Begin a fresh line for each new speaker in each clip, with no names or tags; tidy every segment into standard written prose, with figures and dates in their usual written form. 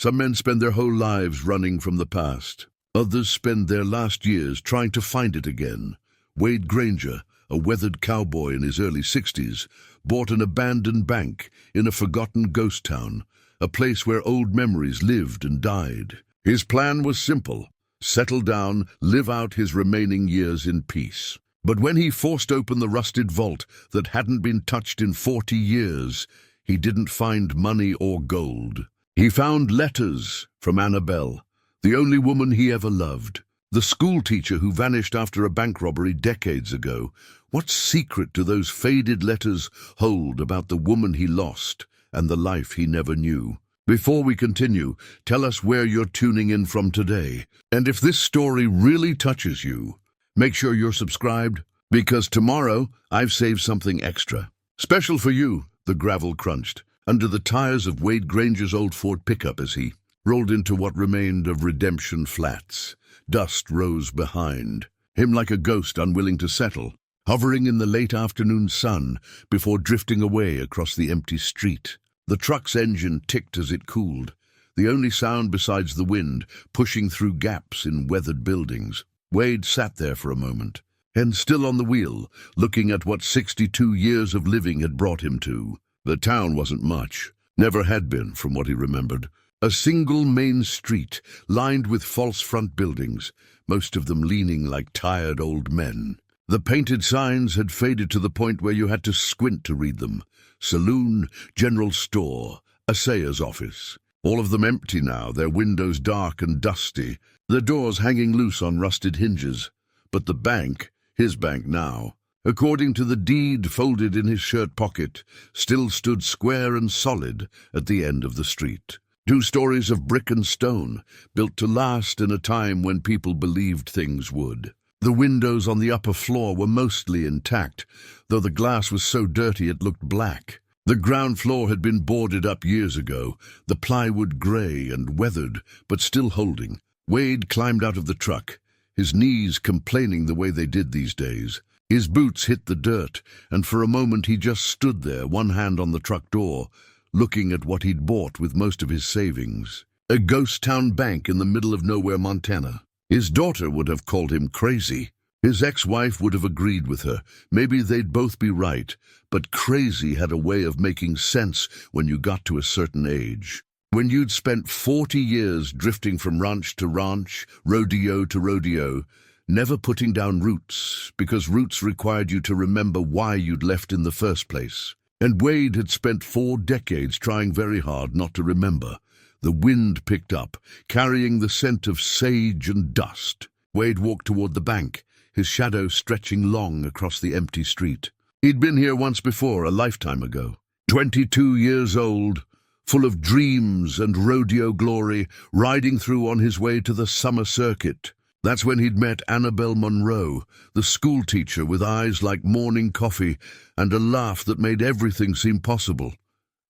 Some men spend their whole lives running from the past. Others spend their last years trying to find it again. Wade Granger, a weathered cowboy in his early 60s, bought an abandoned bank in a forgotten ghost town, a place where old memories lived and died. His plan was simple: settle down, live out his remaining years in peace. But when he forced open the rusted vault that hadn't been touched in 40 years, he didn't find money or gold. He found letters from Annabelle, the only woman he ever loved, the schoolteacher who vanished after a bank robbery decades ago. What secret do those faded letters hold about the woman he lost and the life he never knew? Before we continue, tell us where you're tuning in from today. And if this story really touches you, make sure you're subscribed, because tomorrow I've saved something extra. Special for you. The gravel crunched under the tires of Wade Granger's old Ford pickup as he rolled into what remained of Redemption Flats. Dust rose behind him like a ghost unwilling to settle, hovering in the late afternoon sun before drifting away across the empty street. The truck's engine ticked as it cooled, the only sound besides the wind pushing through gaps in weathered buildings. Wade sat there for a moment, and still on the wheel, looking at what 62 years of living had brought him to. The town wasn't much, never had been from what he remembered. A single main street, lined with false front buildings, most of them leaning like tired old men. The painted signs had faded to the point where you had to squint to read them. Saloon, general store, assayer's office. All of them empty now, their windows dark and dusty, the doors hanging loose on rusted hinges. But the bank, his bank now, according to the deed folded in his shirt pocket, still stood square and solid at the end of the street. 2 stories of brick and stone, built to last in a time when people believed things would. The windows on the upper floor were mostly intact, though the glass was so dirty it looked black. The ground floor had been boarded up years ago, the plywood gray and weathered, but still holding. Wade climbed out of the truck, his knees complaining the way they did these days. His boots hit the dirt, and for a moment he just stood there, one hand on the truck door, looking at what he'd bought with most of his savings. A ghost town bank in the middle of nowhere, Montana. His daughter would have called him crazy. His ex-wife would have agreed with her. Maybe they'd both be right, but crazy had a way of making sense when you got to a certain age. When you'd spent 40 years drifting from ranch to ranch, rodeo to rodeo, never putting down roots, because roots required you to remember why you'd left in the first place. And Wade had spent 4 decades trying very hard not to remember. The wind picked up, carrying the scent of sage and dust. Wade walked toward the bank, his shadow stretching long across the empty street. He'd been here once before, a lifetime ago. 22 years old, full of dreams and rodeo glory, riding through on his way to the summer circuit. That's when he'd met Annabelle Monroe, the schoolteacher with eyes like morning coffee and a laugh that made everything seem possible.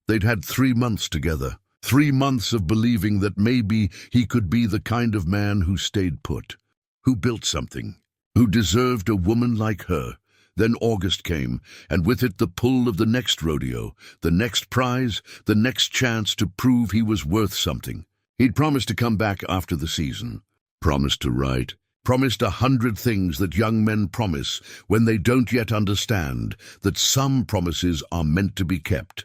They'd had 3 months together, 3 months of believing that maybe he could be the kind of man who stayed put, who built something, who deserved a woman like her. Then August came, and with it the pull of the next rodeo, the next prize, the next chance to prove he was worth something. He'd promised to come back after the season. Promised to write, promised 100 things that young men promise when they don't yet understand that some promises are meant to be kept.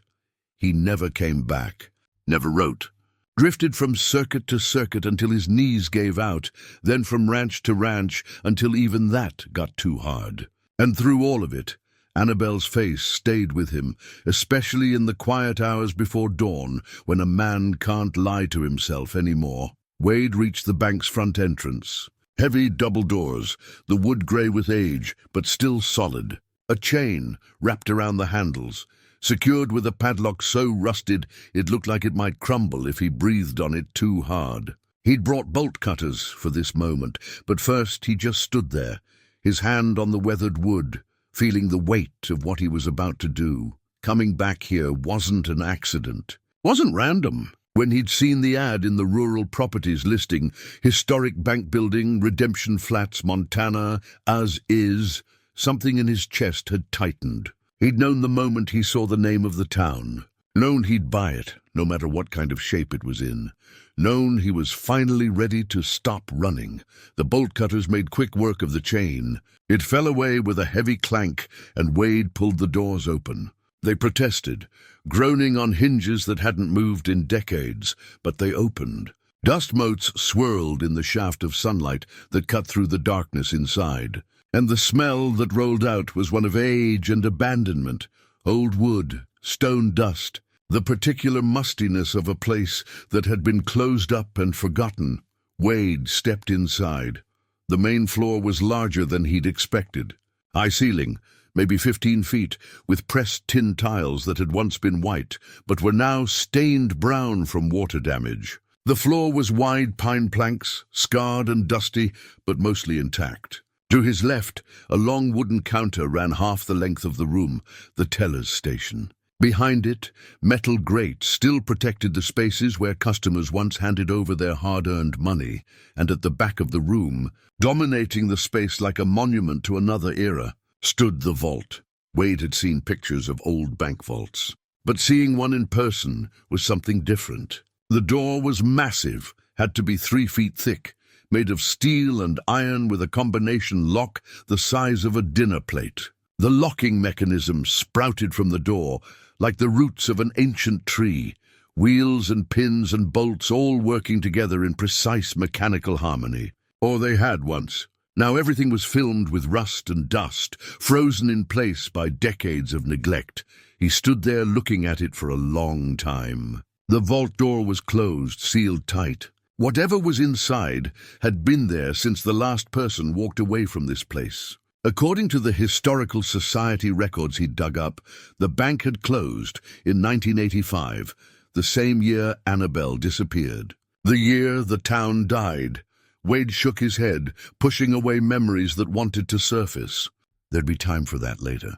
He never came back, never wrote. Drifted from circuit to circuit until his knees gave out, then from ranch to ranch until even that got too hard. And through all of it, Annabelle's face stayed with him, especially in the quiet hours before dawn when a man can't lie to himself anymore. Wade reached the bank's front entrance. Heavy double doors, the wood gray with age, but still solid. A chain wrapped around the handles, secured with a padlock so rusted it looked like it might crumble if he breathed on it too hard. He'd brought bolt cutters for this moment, but first he just stood there, his hand on the weathered wood, feeling the weight of what he was about to do. Coming back here wasn't an accident, wasn't random. When he'd seen the ad in the rural properties listing, historic bank building, Redemption Flats, Montana, as is, something in his chest had tightened. He'd known the moment he saw the name of the town, known he'd buy it, no matter what kind of shape it was in, known he was finally ready to stop running. The bolt cutters made quick work of the chain. It fell away with a heavy clank, and Wade pulled the doors open. They protested, groaning on hinges that hadn't moved in decades, but they opened. Dust motes swirled in the shaft of sunlight that cut through the darkness inside, and the smell that rolled out was one of age and abandonment, old wood, stone dust, the particular mustiness of a place that had been closed up and forgotten. Wade stepped inside. The main floor was larger than he'd expected. High ceiling, maybe 15 feet, with pressed tin tiles that had once been white, but were now stained brown from water damage. The floor was wide pine planks, scarred and dusty, but mostly intact. To his left, a long wooden counter ran half the length of the room, the teller's station. Behind it, metal grates still protected the spaces where customers once handed over their hard-earned money, and at the back of the room, dominating the space like a monument to another era, stood the vault. Wade had seen pictures of old bank vaults, but seeing one in person was something different. The door was massive, had to be 3 feet thick, made of steel and iron with a combination lock the size of a dinner plate. The locking mechanism sprouted from the door like the roots of an ancient tree, wheels and pins and bolts all working together in precise mechanical harmony. Or they had once. Now everything was filmed with rust and dust, frozen in place by decades of neglect. He stood there looking at it for a long time. The vault door was closed, sealed tight. Whatever was inside had been there since the last person walked away from this place. According to the Historical Society records he'd dug up, the bank had closed in 1985, the same year Annabelle disappeared. The year the town died. Wade shook his head, pushing away memories that wanted to surface. There'd be time for that later.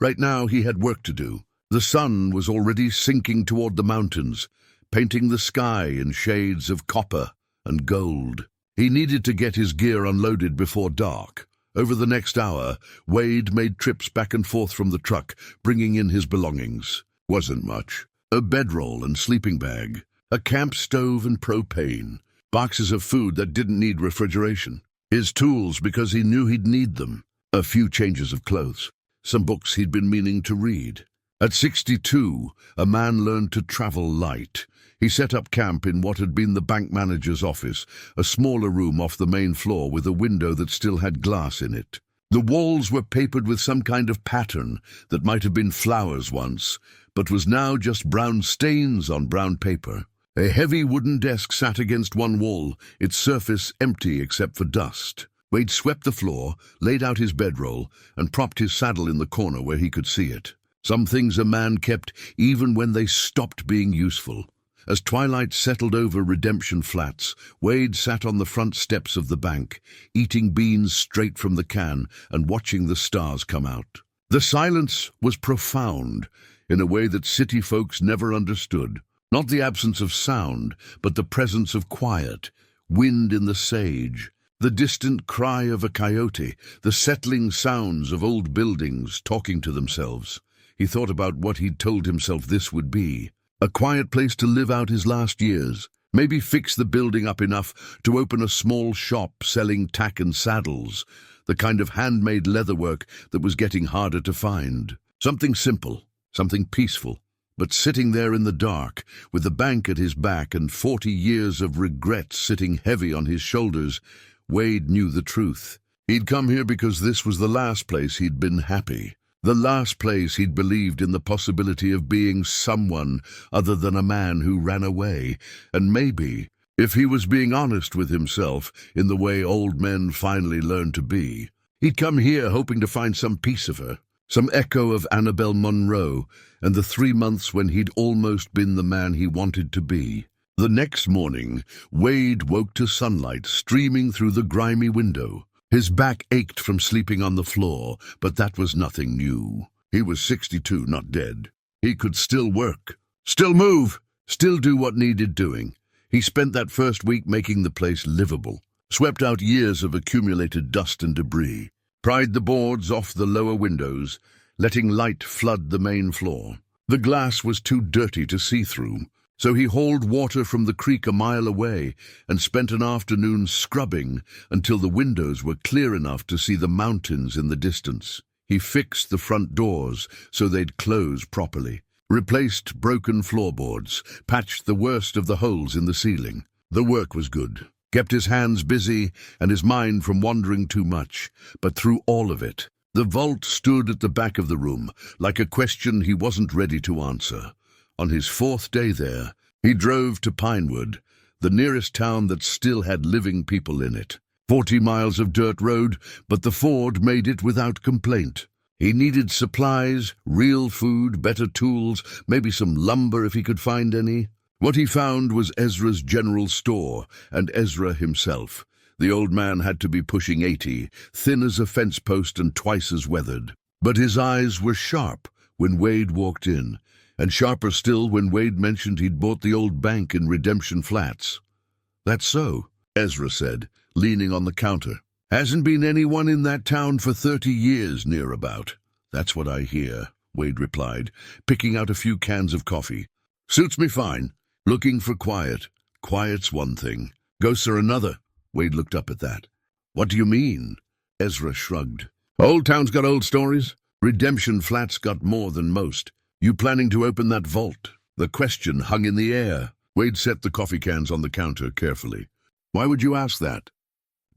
Right now he had work to do. The sun was already sinking toward the mountains, painting the sky in shades of copper and gold. He needed to get his gear unloaded before dark. Over the next hour, Wade made trips back and forth from the truck, bringing in his belongings. Wasn't much. A bedroll and sleeping bag, a camp stove and propane, boxes of food that didn't need refrigeration, his tools because he knew he'd need them, a few changes of clothes, some books he'd been meaning to read. At 62, a man learned to travel light. He set up camp in what had been the bank manager's office, a smaller room off the main floor with a window that still had glass in it. The walls were papered with some kind of pattern that might have been flowers once, but was now just brown stains on brown paper. A heavy wooden desk sat against one wall, its surface empty except for dust. Wade swept the floor, laid out his bedroll, and propped his saddle in the corner where he could see it. Some things a man kept even when they stopped being useful. As twilight settled over Redemption Flats, Wade sat on the front steps of the bank, eating beans straight from the can and watching the stars come out. The silence was profound, in a way that city folks never understood. Not the absence of sound, but the presence of quiet, wind in the sage, the distant cry of a coyote, the settling sounds of old buildings talking to themselves. He thought about what he'd told himself this would be. A quiet place to live out his last years. Maybe fix the building up enough to open a small shop selling tack and saddles, the kind of handmade leatherwork that was getting harder to find. Something simple, something peaceful. But sitting there in the dark, with the bank at his back and 40 years of regret sitting heavy on his shoulders, Wade knew the truth. He'd come here because this was the last place he'd been happy. The last place he'd believed in the possibility of being someone other than a man who ran away. And maybe, if he was being honest with himself in the way old men finally learn to be, he'd come here hoping to find some piece of her, some echo of Annabelle Monroe and the 3 months when he'd almost been the man he wanted to be. The next morning, Wade woke to sunlight streaming through the grimy window. His back ached from sleeping on the floor, but that was nothing new. He was 62, not dead. He could still work, still move, still do what needed doing. He spent that first week making the place livable, swept out years of accumulated dust and debris, pried the boards off the lower windows, letting light flood the main floor. The glass was too dirty to see through, So he hauled water from the creek a mile away and spent an afternoon scrubbing until the windows were clear enough to see the mountains in the distance. He fixed the front doors so they'd close properly, replaced broken floorboards, patched the worst of the holes in the ceiling. The work was good, kept his hands busy and his mind from wandering too much, but through all of it, the vault stood at the back of the room, like a question he wasn't ready to answer. On his 4th day there, he drove to Pinewood, the nearest town that still had living people in it. 40 miles of dirt road, but the Ford made it without complaint. He needed supplies, real food, better tools, maybe some lumber if he could find any. What he found was Ezra's general store and Ezra himself. The old man had to be pushing 80, thin as a fence post and twice as weathered. But his eyes were sharp when Wade walked in, and sharper still when Wade mentioned he'd bought the old bank in Redemption Flats. "That's so," Ezra said, leaning on the counter. "Hasn't been anyone in that town for 30 years near about." "That's what I hear," Wade replied, picking out a few cans of coffee. "Suits me fine. Looking for quiet. Quiet's one thing. Ghosts are another." Wade looked up at that. "What do you mean?" Ezra shrugged. "Old town's got old stories. Redemption Flats got more than most. You planning to open that vault?" The question hung in the air. Wade set the coffee cans on the counter carefully. "Why would you ask that?"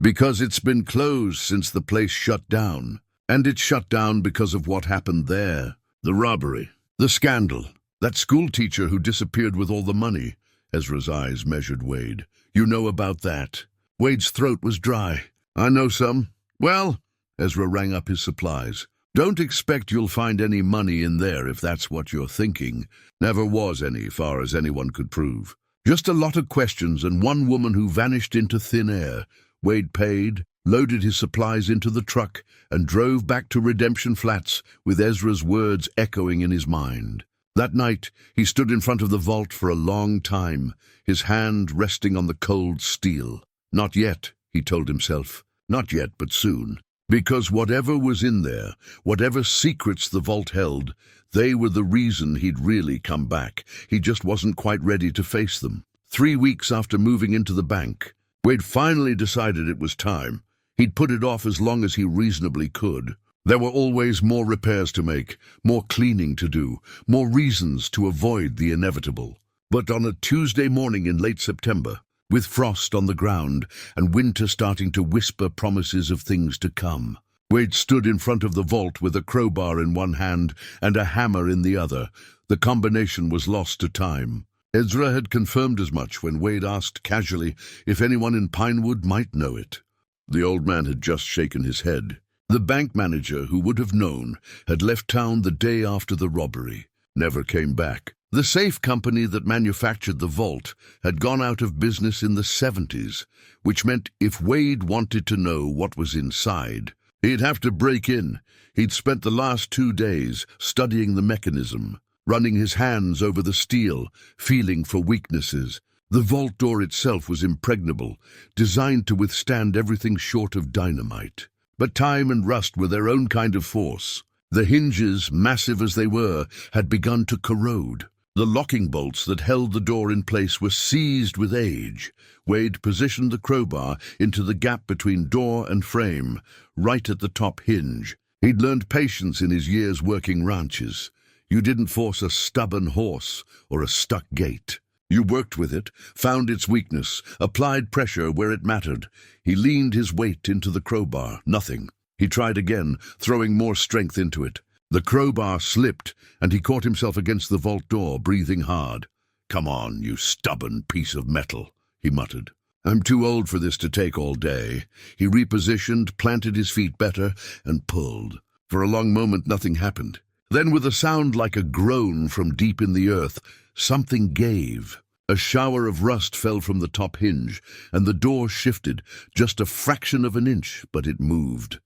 "Because it's been closed since the place shut down. And it shut down because of what happened there. The robbery. The scandal. That schoolteacher who disappeared with all the money." Ezra's eyes measured Wade. "You know about that?" Wade's throat was dry. "I know some. Well," Ezra rang up his supplies. "Don't expect you'll find any money in there if that's what you're thinking. Never was any, far as anyone could prove. Just a lot of questions and one woman who vanished into thin air." Wade paid, loaded his supplies into the truck, and drove back to Redemption Flats with Ezra's words echoing in his mind. That night, he stood in front of the vault for a long time, his hand resting on the cold steel. Not yet, he told himself. Not yet, but soon. Because whatever was in there, whatever secrets the vault held, they were the reason he'd really come back. He just wasn't quite ready to face them. 3 weeks after moving into the bank, Wade finally decided it was time. He'd put it off as long as he reasonably could. There were always more repairs to make, more cleaning to do, more reasons to avoid the inevitable. But on a Tuesday morning in late September, with frost on the ground and winter starting to whisper promises of things to come, Wade stood in front of the vault with a crowbar in one hand and a hammer in the other. The combination was lost to time. Ezra had confirmed as much when Wade asked casually if anyone in Pinewood might know it. The old man had just shaken his head. The bank manager, who would have known, had left town the day after the robbery. Never came back. The safe company that manufactured the vault had gone out of business in the 70s, which meant if Wade wanted to know what was inside, he'd have to break in. He'd spent the last 2 days studying the mechanism, running his hands over the steel, feeling for weaknesses. The vault door itself was impregnable, designed to withstand everything short of dynamite. But time and rust were their own kind of force. The hinges, massive as they were, had begun to corrode. The locking bolts that held the door in place were seized with age. Wade positioned the crowbar into the gap between door and frame, right at the top hinge. He'd learned patience in his years working ranches. You didn't force a stubborn horse or a stuck gate. You worked with it, found its weakness, applied pressure where it mattered. He leaned his weight into the crowbar. Nothing. He tried again, throwing more strength into it. The crowbar slipped, and he caught himself against the vault door, breathing hard. "Come on, you stubborn piece of metal," he muttered. "I'm too old for this to take all day." He repositioned, planted his feet better, and pulled. For a long moment nothing happened. Then, with a sound like a groan from deep in the earth, something gave. A shower of rust fell from the top hinge, and the door shifted, just a fraction of an inch, but it moved.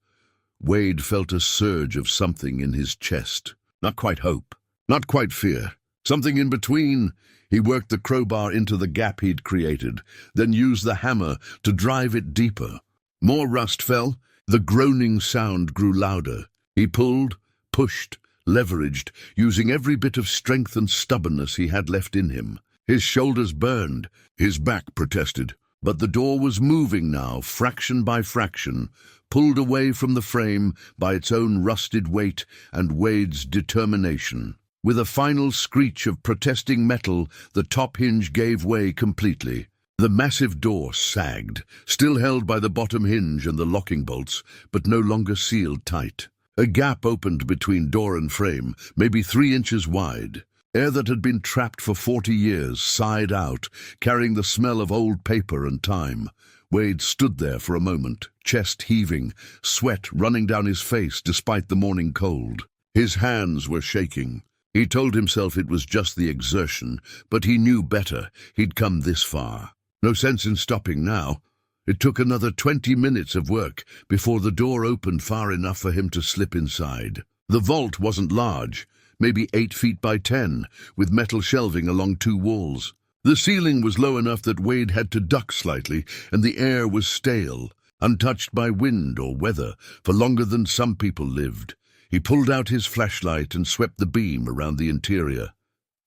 Wade felt a surge of something in his chest. Not quite hope, not quite fear. Something in between. He worked the crowbar into the gap he'd created, then used the hammer to drive it deeper. More rust fell. The groaning sound grew louder. He pulled, pushed, leveraged, using every bit of strength and stubbornness he had left in him. His shoulders burned, his back protested. But the door was moving now, fraction by fraction, pulled away from the frame by its own rusted weight and Wade's determination. With a final screech of protesting metal, the top hinge gave way completely. The massive door sagged, still held by the bottom hinge and the locking bolts, but no longer sealed tight. A gap opened between door and frame, maybe 3 inches wide. Air that had been trapped for 40 years sighed out, carrying the smell of old paper and time. Wade stood there for a moment, chest heaving, sweat running down his face despite the morning cold. His hands were shaking. He told himself it was just the exertion, but he knew better. He'd come this far. No sense in stopping now. It took another 20 minutes of work before the door opened far enough for him to slip inside. The vault wasn't large, maybe 8 feet by 10, with metal shelving along 2 walls. The ceiling was low enough that Wade had to duck slightly, and the air was stale, untouched by wind or weather, for longer than some people lived. He pulled out his flashlight and swept the beam around the interior.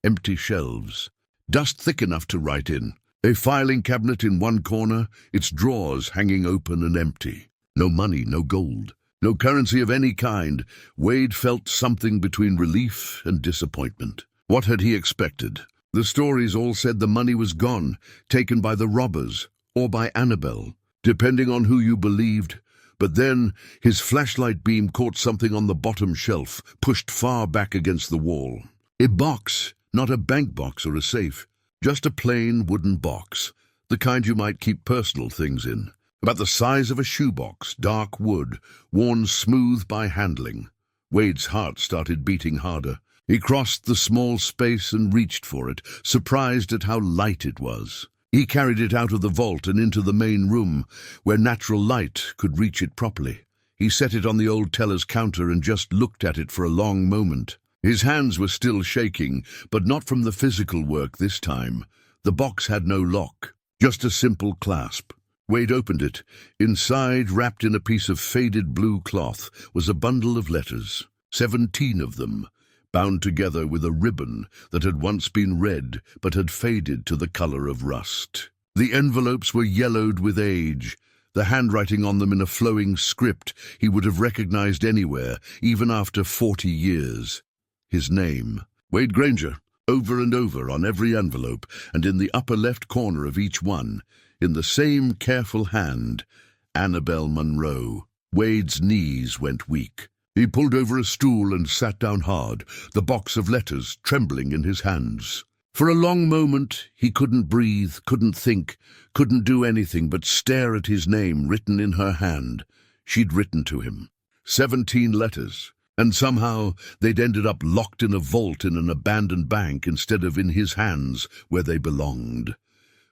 Empty shelves. Dust thick enough to write in. A filing cabinet in one corner, its drawers hanging open and empty. No money, no gold. No currency of any kind. Wade felt something between relief and disappointment. What had he expected? The stories all said the money was gone, taken by the robbers, or by Annabelle, depending on who you believed. But then his flashlight beam caught something on the bottom shelf, pushed far back against the wall. A box, not a bank box or a safe, just a plain wooden box, the kind you might keep personal things in. About the size of a shoebox, dark wood, worn smooth by handling. Wade's heart started beating harder. He crossed the small space and reached for it, surprised at how light it was. He carried it out of the vault and into the main room, where natural light could reach it properly. He set it on the old teller's counter and just looked at it for a long moment. His hands were still shaking, but not from the physical work this time. The box had no lock, just a simple clasp. Wade opened it. Inside, wrapped in a piece of faded blue cloth, was a bundle of letters, 17 of them, bound together with a ribbon that had once been red but had faded to the color of rust. The envelopes were yellowed with age, the handwriting on them in a flowing script he would have recognized anywhere, even after 40 years. His name, Wade Granger, over and over on every envelope, and in the upper left corner of each one, in the same careful hand, Annabelle Monroe. Wade's knees went weak. He pulled over a stool and sat down hard, the box of letters trembling in his hands. For a long moment he couldn't breathe, couldn't think, couldn't do anything but stare at his name written in her hand. She'd written to him. 17 letters. And somehow they'd ended up locked in a vault in an abandoned bank instead of in his hands where they belonged.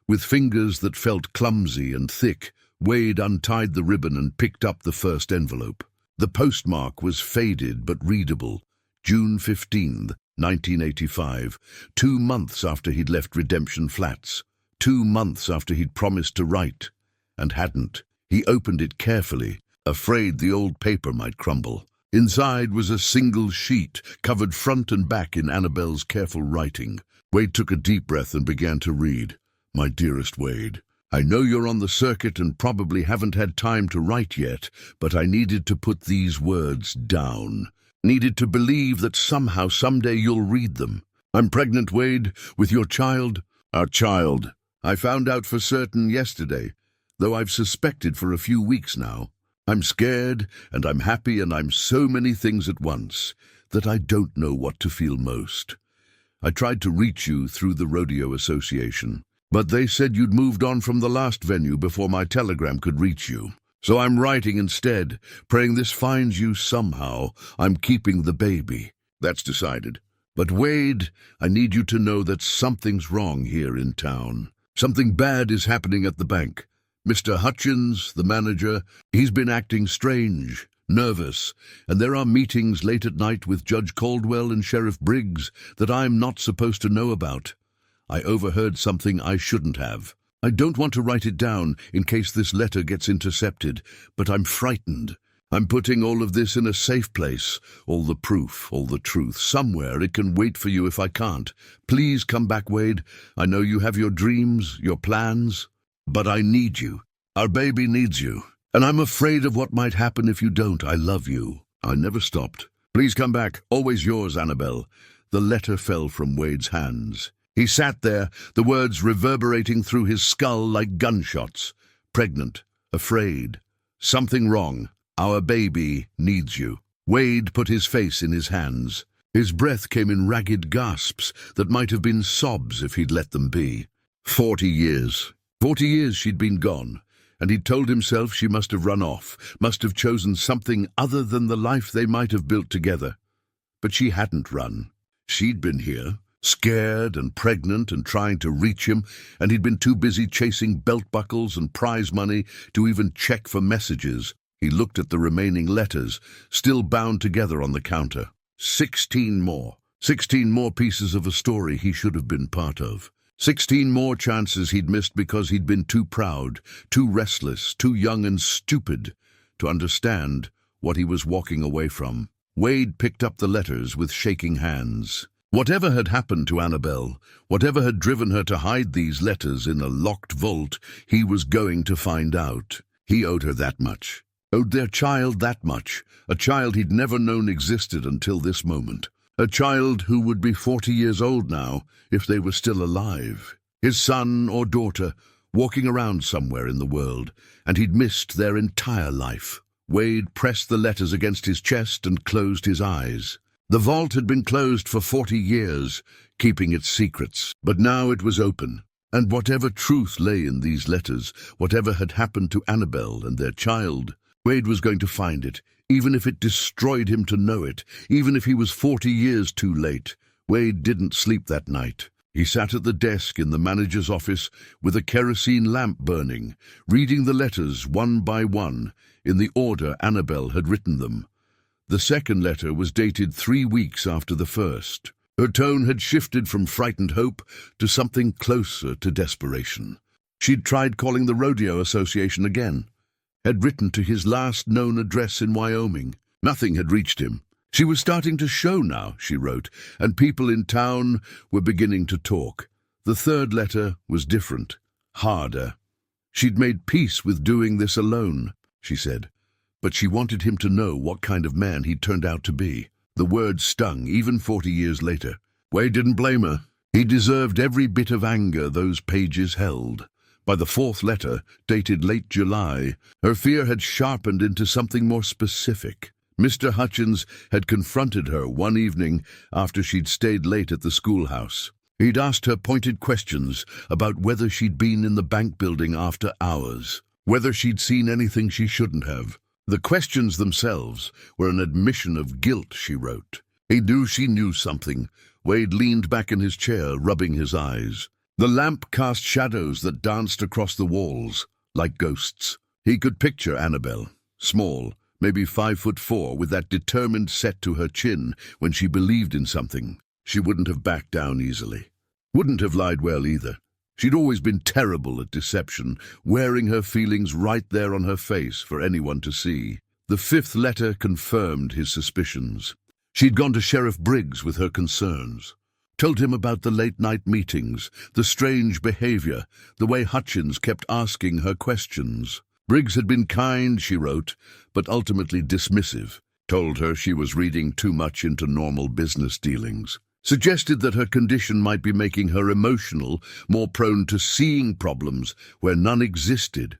With fingers that felt clumsy and thick, Wade untied the ribbon and picked up the first envelope. The postmark was faded but readable. June 15th, 1985, 2 months after he'd left Redemption Flats. 2 months after he'd promised to write, and hadn't. He opened it carefully, afraid the old paper might crumble. Inside was a single sheet, covered front and back in Annabelle's careful writing. Wade took a deep breath and began to read. My dearest Wade, I know you're on the circuit and probably haven't had time to write yet, but I needed to put these words down. Needed to believe that somehow, someday you'll read them. I'm pregnant, Wade, with your child. Our child. I found out for certain yesterday, though I've suspected for a few weeks now. I'm scared, and I'm happy, and I'm so many things at once that I don't know what to feel most. I tried to reach you through the Rodeo Association, but they said you'd moved on from the last venue before my telegram could reach you. So I'm writing instead, praying this finds you somehow. I'm keeping the baby. That's decided. But Wade, I need you to know that something's wrong here in town. Something bad is happening at the bank. Mr. Hutchins, the manager, he's been acting strange, nervous, and there are meetings late at night with Judge Caldwell and Sheriff Briggs that I'm not supposed to know about. I overheard something I shouldn't have. I don't want to write it down in case this letter gets intercepted, but I'm frightened. I'm putting all of this in a safe place. All the proof, all the truth. Somewhere it can wait for you if I can't. Please come back, Wade. I know you have your dreams, your plans, but I need you. Our baby needs you. And I'm afraid of what might happen if you don't. I love you. I never stopped. Please come back. Always yours, Annabelle. The letter fell from Wade's hands. He sat there, the words reverberating through his skull like gunshots. Pregnant, afraid, something wrong. Our baby needs you. Wade put his face in his hands. His breath came in ragged gasps that might have been sobs if he'd let them be. 40 years. 40 years she'd been gone, and he'd told himself she must have run off, must have chosen something other than the life they might have built together. But she hadn't run. She'd been here, scared and pregnant and trying to reach him, and he'd been too busy chasing belt buckles and prize money to even check for messages. He looked at the remaining letters, still bound together on the counter. 16 more. 16 more pieces of a story he should have been part of. 16 more chances he'd missed because he'd been too proud, too restless, too young and stupid to understand what he was walking away from. Wade picked up the letters with shaking hands. Whatever had happened to Annabelle, whatever had driven her to hide these letters in a locked vault, he was going to find out. He owed her that much. Owed their child that much, a child he'd never known existed until this moment. A child who would be 40 years old now, if they were still alive. His son or daughter, walking around somewhere in the world, and he'd missed their entire life. Wade pressed the letters against his chest and closed his eyes. The vault had been closed for 40 years, keeping its secrets, but now it was open. And whatever truth lay in these letters, whatever had happened to Annabelle and their child, Wade was going to find it, even if it destroyed him to know it, even if he was 40 years too late. Wade didn't sleep that night. He sat at the desk in the manager's office with a kerosene lamp burning, reading the letters one by one, in the order Annabelle had written them. The second letter was dated 3 weeks after the first. Her tone had shifted from frightened hope to something closer to desperation. She'd tried calling the Rodeo Association again. Had written to his last known address in Wyoming. Nothing had reached him. She was starting to show now, she wrote, and people in town were beginning to talk. The third letter was different, harder. She'd made peace with doing this alone, she said, but she wanted him to know what kind of man he'd turned out to be. The words stung, even 40 years later. Wade didn't blame her. He deserved every bit of anger those pages held. By the fourth letter, dated late July, her fear had sharpened into something more specific. Mr. Hutchins had confronted her one evening after she'd stayed late at the schoolhouse. He'd asked her pointed questions about whether she'd been in the bank building after hours, whether she'd seen anything she shouldn't have. The questions themselves were an admission of guilt, she wrote. He knew she knew something. Wade leaned back in his chair, rubbing his eyes. The lamp cast shadows that danced across the walls, like ghosts. He could picture Annabelle, small, maybe 5'4", with that determined set to her chin when she believed in something. She wouldn't have backed down easily. Wouldn't have lied well either. She'd always been terrible at deception, wearing her feelings right there on her face for anyone to see. The fifth letter confirmed his suspicions. She'd gone to Sheriff Briggs with her concerns. Told him about the late-night meetings, the strange behavior, the way Hutchins kept asking her questions. Briggs had been kind, she wrote, but ultimately dismissive. Told her she was reading too much into normal business dealings. Suggested that her condition might be making her emotional, more prone to seeing problems where none existed.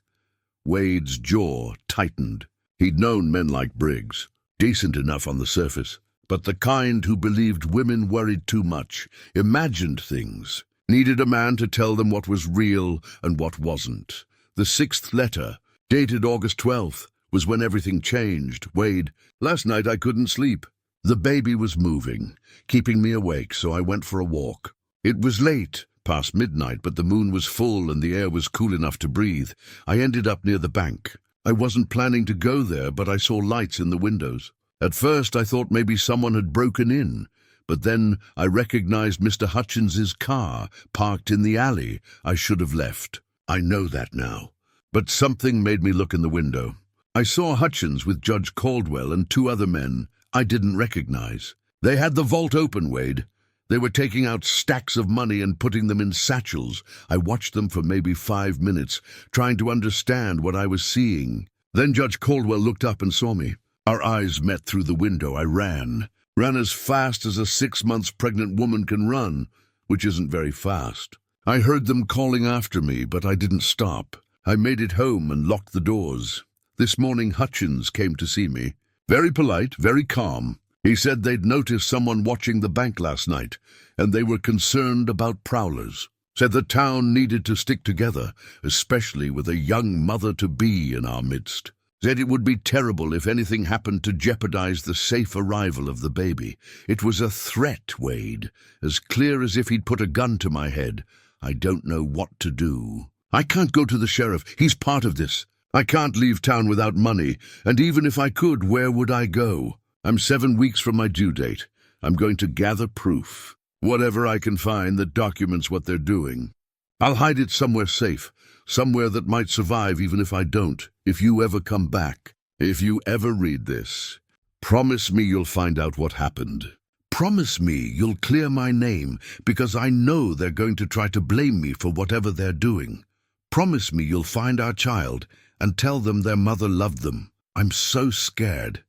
Wade's jaw tightened. He'd known men like Briggs, decent enough on the surface, but the kind who believed women worried too much, imagined things, needed a man to tell them what was real and what wasn't. The sixth letter, dated August 12th, was when everything changed. Wade, last night I couldn't sleep. The baby was moving, keeping me awake, so I went for a walk. It was late, past midnight, but the moon was full and the air was cool enough to breathe. I ended up near the bank. I wasn't planning to go there, but I saw lights in the windows. At first I thought maybe someone had broken in, but then I recognized Mr. Hutchins's car, parked in the alley. I should have left. I know that now. But something made me look in the window. I saw Hutchins with Judge Caldwell and two other men I didn't recognize. They had the vault open, Wade. They were taking out stacks of money and putting them in satchels. I watched them for maybe 5 minutes, trying to understand what I was seeing. Then Judge Caldwell looked up and saw me. Our eyes met through the window. I ran as fast as a 6 months pregnant woman can run, which isn't very fast. I heard them calling after me, but I didn't stop. I made it home and locked the doors. This morning Hutchins came to see me. Very polite, very calm. He said they'd noticed someone watching the bank last night, and they were concerned about prowlers. Said the town needed to stick together, especially with a young mother-to-be in our midst. Said it would be terrible if anything happened to jeopardize the safe arrival of the baby. It was a threat, Wade, as clear as if he'd put a gun to my head. I don't know what to do. I can't go to the sheriff. He's part of this. I can't leave town without money, and even if I could, where would I go? I'm 7 weeks from my due date. I'm going to gather proof. Whatever I can find that documents what they're doing. I'll hide it somewhere safe, somewhere that might survive even if I don't. If you ever come back, if you ever read this, promise me you'll find out what happened. Promise me you'll clear my name, because I know they're going to try to blame me for whatever they're doing. Promise me you'll find our child and tell them their mother loved them. I'm so scared.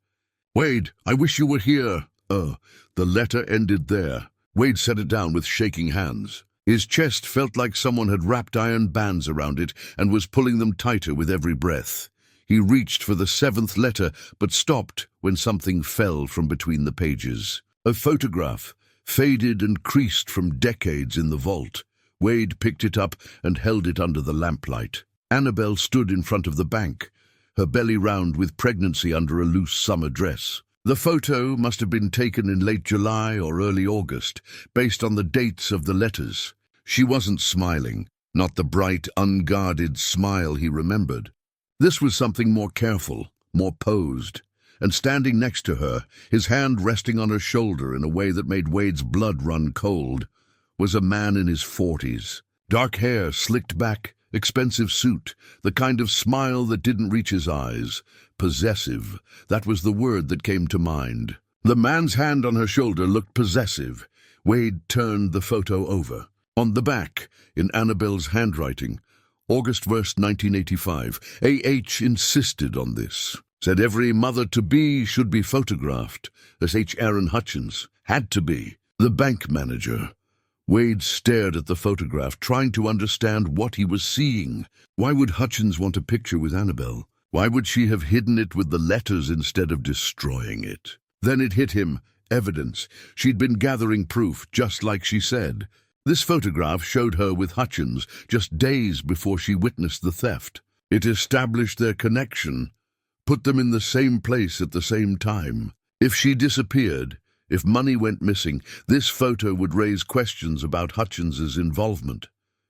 Wade, I wish you were here. The letter ended there. Wade set it down with shaking hands. His chest felt like someone had wrapped iron bands around it and was pulling them tighter with every breath. He reached for the 7th letter, but stopped when something fell from between the pages. A photograph, faded and creased from decades in the vault. Wade picked it up and held it under the lamplight. Annabelle stood in front of the bank, her belly round with pregnancy under a loose summer dress. The photo must have been taken in late July or early August, based on the dates of the letters. She wasn't smiling, not the bright, unguarded smile he remembered. This was something more careful, more posed. And standing next to her, his hand resting on her shoulder in a way that made Wade's blood run cold, was a man in his 40s. Dark hair slicked back, expensive suit, the kind of smile that didn't reach his eyes. Possessive, that was the word that came to mind. The man's hand on her shoulder looked possessive. Wade turned the photo over. On the back, in Annabelle's handwriting, August 1st, 1985, A.H. insisted on this. Said every mother-to-be should be photographed, as H. Aaron Hutchins had to be. The bank manager. Wade stared at the photograph, trying to understand what he was seeing. Why would Hutchins want a picture with Annabelle? Why would she have hidden it with the letters instead of destroying it? Then it hit him. Evidence. She'd been gathering proof, just like she said. This photograph showed her with Hutchins just days before she witnessed the theft. It established their connection, put them in the same place at the same time. If she disappeared, if money went missing, this photo would raise questions about Hutchins's involvement.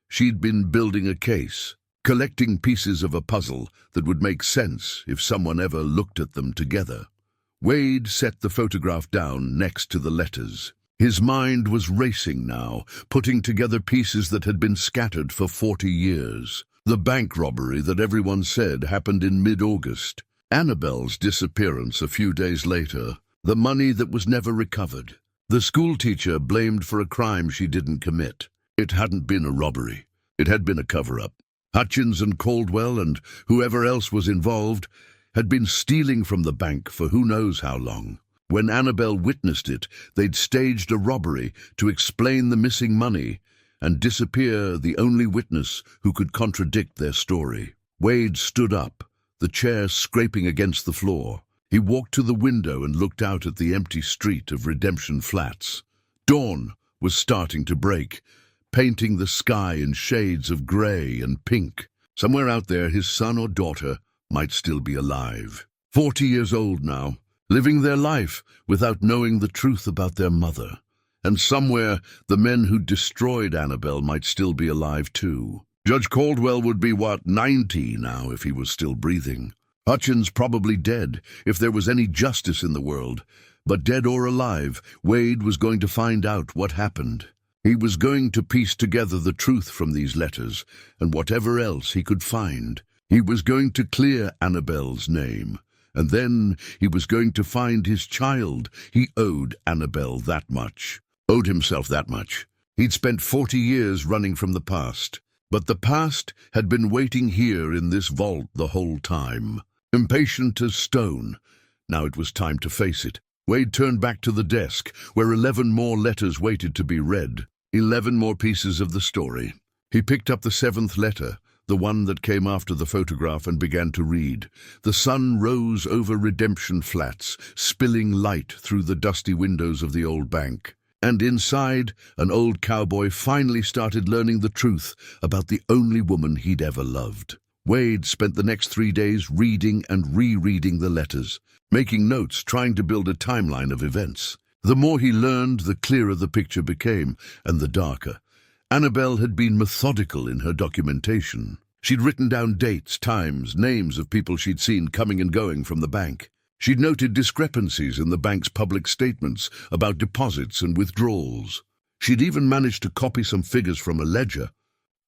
She'd been building a case, collecting pieces of a puzzle that would make sense if someone ever looked at them together. Wade set the photograph down next to the letters. His mind was racing now, putting together pieces that had been scattered for 40 years. The bank robbery that everyone said happened in mid-August. Annabelle's disappearance a few days later. The money that was never recovered. The schoolteacher blamed for a crime she didn't commit. It hadn't been a robbery. It had been a cover-up. Hutchins and Caldwell and whoever else was involved had been stealing from the bank for who knows how long. When Annabelle witnessed it, they'd staged a robbery to explain the missing money and disappear the only witness who could contradict their story. Wade stood up, the chair scraping against the floor. He walked to the window and looked out at the empty street of Redemption Flats. Dawn was starting to break, painting the sky in shades of gray and pink. Somewhere out there, his son or daughter might still be alive. 40 years old now, living their life without knowing the truth about their mother. And somewhere, the men who destroyed Annabelle might still be alive too. Judge Caldwell would be, 90 now if he was still breathing. Hutchins probably dead, if there was any justice in the world. But dead or alive, Wade was going to find out what happened. He was going to piece together the truth from these letters, and whatever else he could find. He was going to clear Annabelle's name, and then he was going to find his child. He owed Annabelle that much, owed himself that much. He'd spent 40 years running from the past, but the past had been waiting here in this vault the whole time, impatient as stone. Now it was time to face it. Wade turned back to the desk, where 11 more letters waited to be read, 11 more pieces of the story. He picked up the 7th letter, the one that came after the photograph, and began to read. The sun rose over Redemption Flats, spilling light through the dusty windows of the old bank. And inside, an old cowboy finally started learning the truth about the only woman he'd ever loved. Wade spent the next 3 days reading and rereading the letters, making notes, trying to build a timeline of events. The more he learned, the clearer the picture became, and the darker. Annabelle had been methodical in her documentation. She'd written down dates, times, names of people she'd seen coming and going from the bank. She'd noted discrepancies in the bank's public statements about deposits and withdrawals. She'd even managed to copy some figures from a ledger.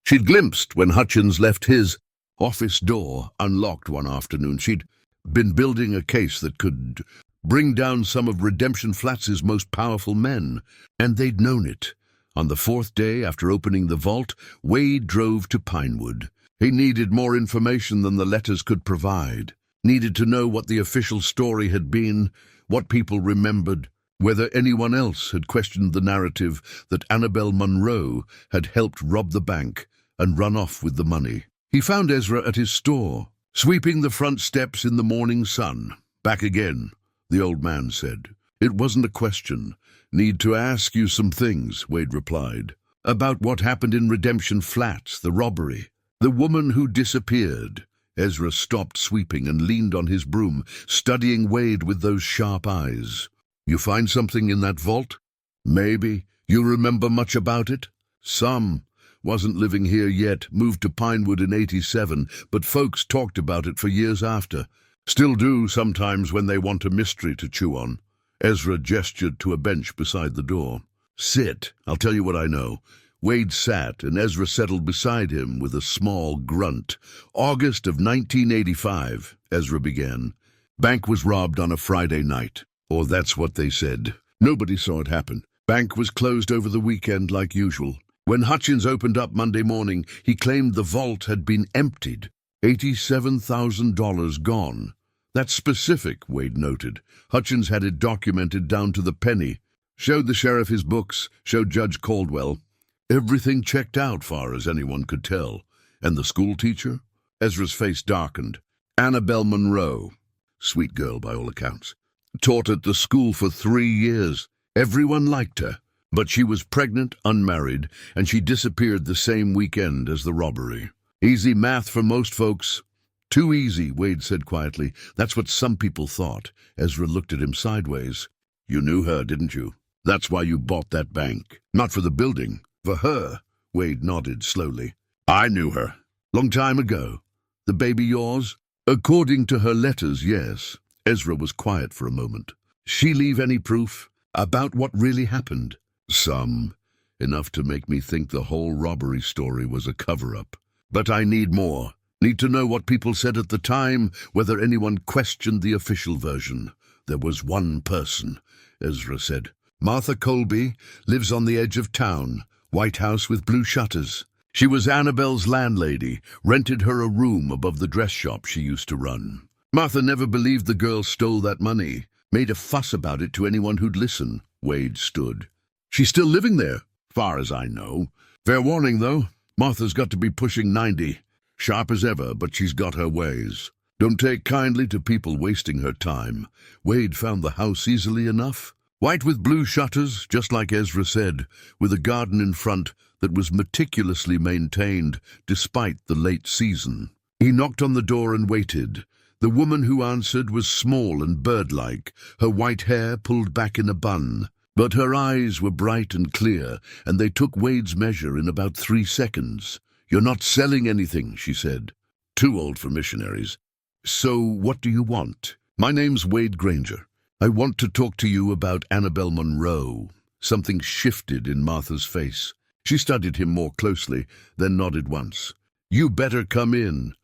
She'd glimpsed when Hutchins left his office door unlocked one afternoon. She'd been building a case that could bring down some of Redemption Flats' most powerful men, and they'd known it. On the 4th day after opening the vault, Wade drove to Pinewood. He needed more information than the letters could provide. Needed to know what the official story had been, what people remembered, whether anyone else had questioned the narrative that Annabelle Monroe had helped rob the bank and run off with the money. He found Ezra at his store, sweeping the front steps in the morning sun. "Back again," the old man said. "It wasn't a question. Need to ask you some things," Wade replied. "About what happened in Redemption Flats, the robbery, the woman who disappeared." Ezra stopped sweeping and leaned on his broom, studying Wade with those sharp eyes. "You find something in that vault?" "Maybe. You remember much about it?" "Some. Wasn't living here yet, moved to Pinewood in '87, but folks talked about it for years after. Still do sometimes when they want a mystery to chew on." Ezra gestured to a bench beside the door. "Sit. I'll tell you what I know." Wade sat, and Ezra settled beside him with a small grunt. "August of 1985, Ezra began. "Bank was robbed on a Friday night. Or that's what they said. Nobody saw it happen. Bank was closed over the weekend like usual. When Hutchins opened up Monday morning, he claimed the vault had been emptied. $87,000 gone. That's specific," Wade noted. "Hutchins had it documented down to the penny. Showed the sheriff his books, showed Judge Caldwell. Everything checked out far as anyone could tell. And the schoolteacher?" Ezra's face darkened. "Annabelle Monroe. Sweet girl by all accounts. Taught at the school for 3 years. Everyone liked her. But she was pregnant, unmarried, and she disappeared the same weekend as the robbery. Easy math for most folks." "Too easy," Wade said quietly. "That's what some people thought." Ezra looked at him sideways. "You knew her, didn't you? That's why you bought that bank. Not for the building. For her." Wade nodded slowly. "I knew her. Long time ago. The baby yours?" "According to her letters, yes." Ezra was quiet for a moment. "She leave any proof about what really happened?" "Some. Enough to make me think the whole robbery story was a cover-up. But I need more. Need to know what people said at the time, whether anyone questioned the official version." "There was one person," Ezra said. "Martha Colby, lives on the edge of town. White house with blue shutters. She was Annabelle's landlady, rented her a room above the dress shop she used to run. Martha never believed the girl stole that money. Made a fuss about it to anyone who'd listen." Wade stood. "She's still living there?" "Far as I know. Fair warning, though. Martha's got to be pushing 90. Sharp as ever, but she's got her ways. Don't take kindly to people wasting her time." Wade found the house easily enough. White with blue shutters, just like Ezra said, with a garden in front that was meticulously maintained despite the late season. He knocked on the door and waited. The woman who answered was small and bird-like, her white hair pulled back in a bun. But her eyes were bright and clear, and they took Wade's measure in about 3 seconds. "You're not selling anything," she said. "Too old for missionaries." "So what do you want?" "My name's Wade Granger. I want to talk to you about Annabelle Monroe." Something shifted in Martha's face. She studied him more closely, then nodded once. "You better come in."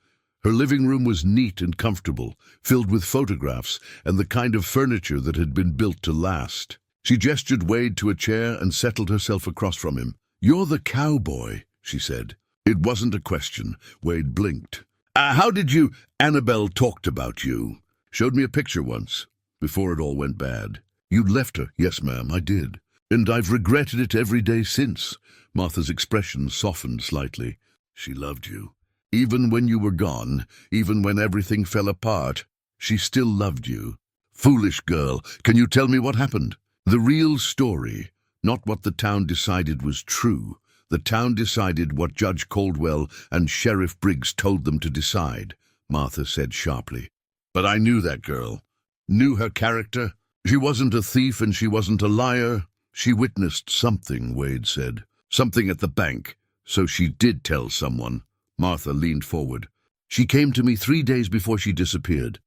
Her living room was neat and comfortable, filled with photographs and the kind of furniture that had been built to last. She gestured Wade to a chair and settled herself across from him. "You're the cowboy," she said. It wasn't a question. Wade blinked. How did you—" "Annabelle talked about you. Showed me a picture once, before it all went bad. You'd left her." "Yes, ma'am, I did. And I've regretted it every day since." Martha's expression softened slightly. "She loved you. Even when you were gone, even when everything fell apart, she still loved you." "Foolish girl, can you tell me what happened?" "The real story, not what the town decided was true. The town decided what Judge Caldwell and Sheriff Briggs told them to decide," Martha said sharply. "But I knew that girl. Knew her character. She wasn't a thief and she wasn't a liar. She witnessed something," Wade said. "Something at the bank. So she did tell someone." Martha leaned forward. "She came to me 3 days before she disappeared.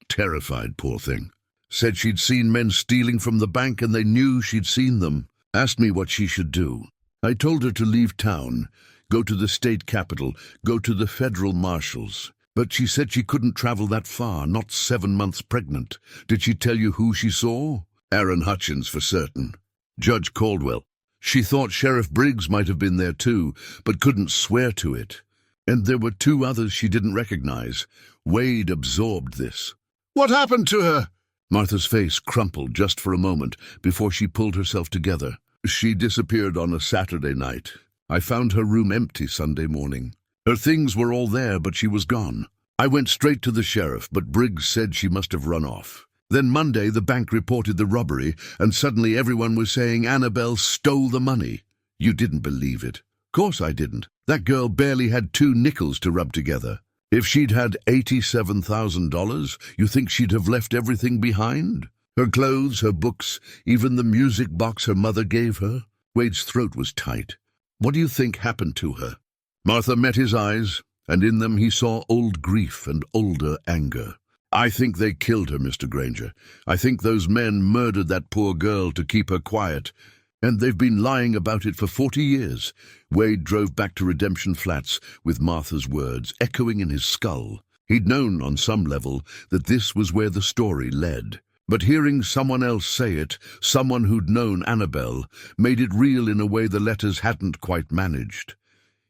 Terrified, poor thing. Said she'd seen men stealing from the bank and they knew she'd seen them. Asked me what she should do. I told her to leave town, go to the state capitol, go to the federal marshals. But she said she couldn't travel that far, not 7 months pregnant. Did she tell you who she saw?" "Aaron Hutchins for certain." "Judge Caldwell. She thought Sheriff Briggs might have been there too, but couldn't swear to it. And there were 2 others she didn't recognize." Wade absorbed this. "What happened to her?" Martha's face crumpled just for a moment before she pulled herself together. "She disappeared on a Saturday night. I found her room empty Sunday morning. Her things were all there, but she was gone. I went straight to the sheriff, but Briggs said she must have run off. Then Monday the bank reported the robbery, and suddenly everyone was saying Annabelle stole the money. You didn't believe it." "Course I didn't. That girl barely had 2 nickels to rub together. If she'd had $87,000, you think she'd have left everything behind? Her clothes, her books, even the music box her mother gave her?" Wade's throat was tight. "What do you think happened to her?" Martha met his eyes, and in them he saw old grief and older anger. "I think they killed her, Mr. Granger. I think those men murdered that poor girl to keep her quiet. And they've been lying about it for 40 years. Wade drove back to Redemption Flats with Martha's words echoing in his skull. He'd known on some level that this was where the story led. But hearing someone else say it, someone who'd known Annabelle, made it real in a way the letters hadn't quite managed.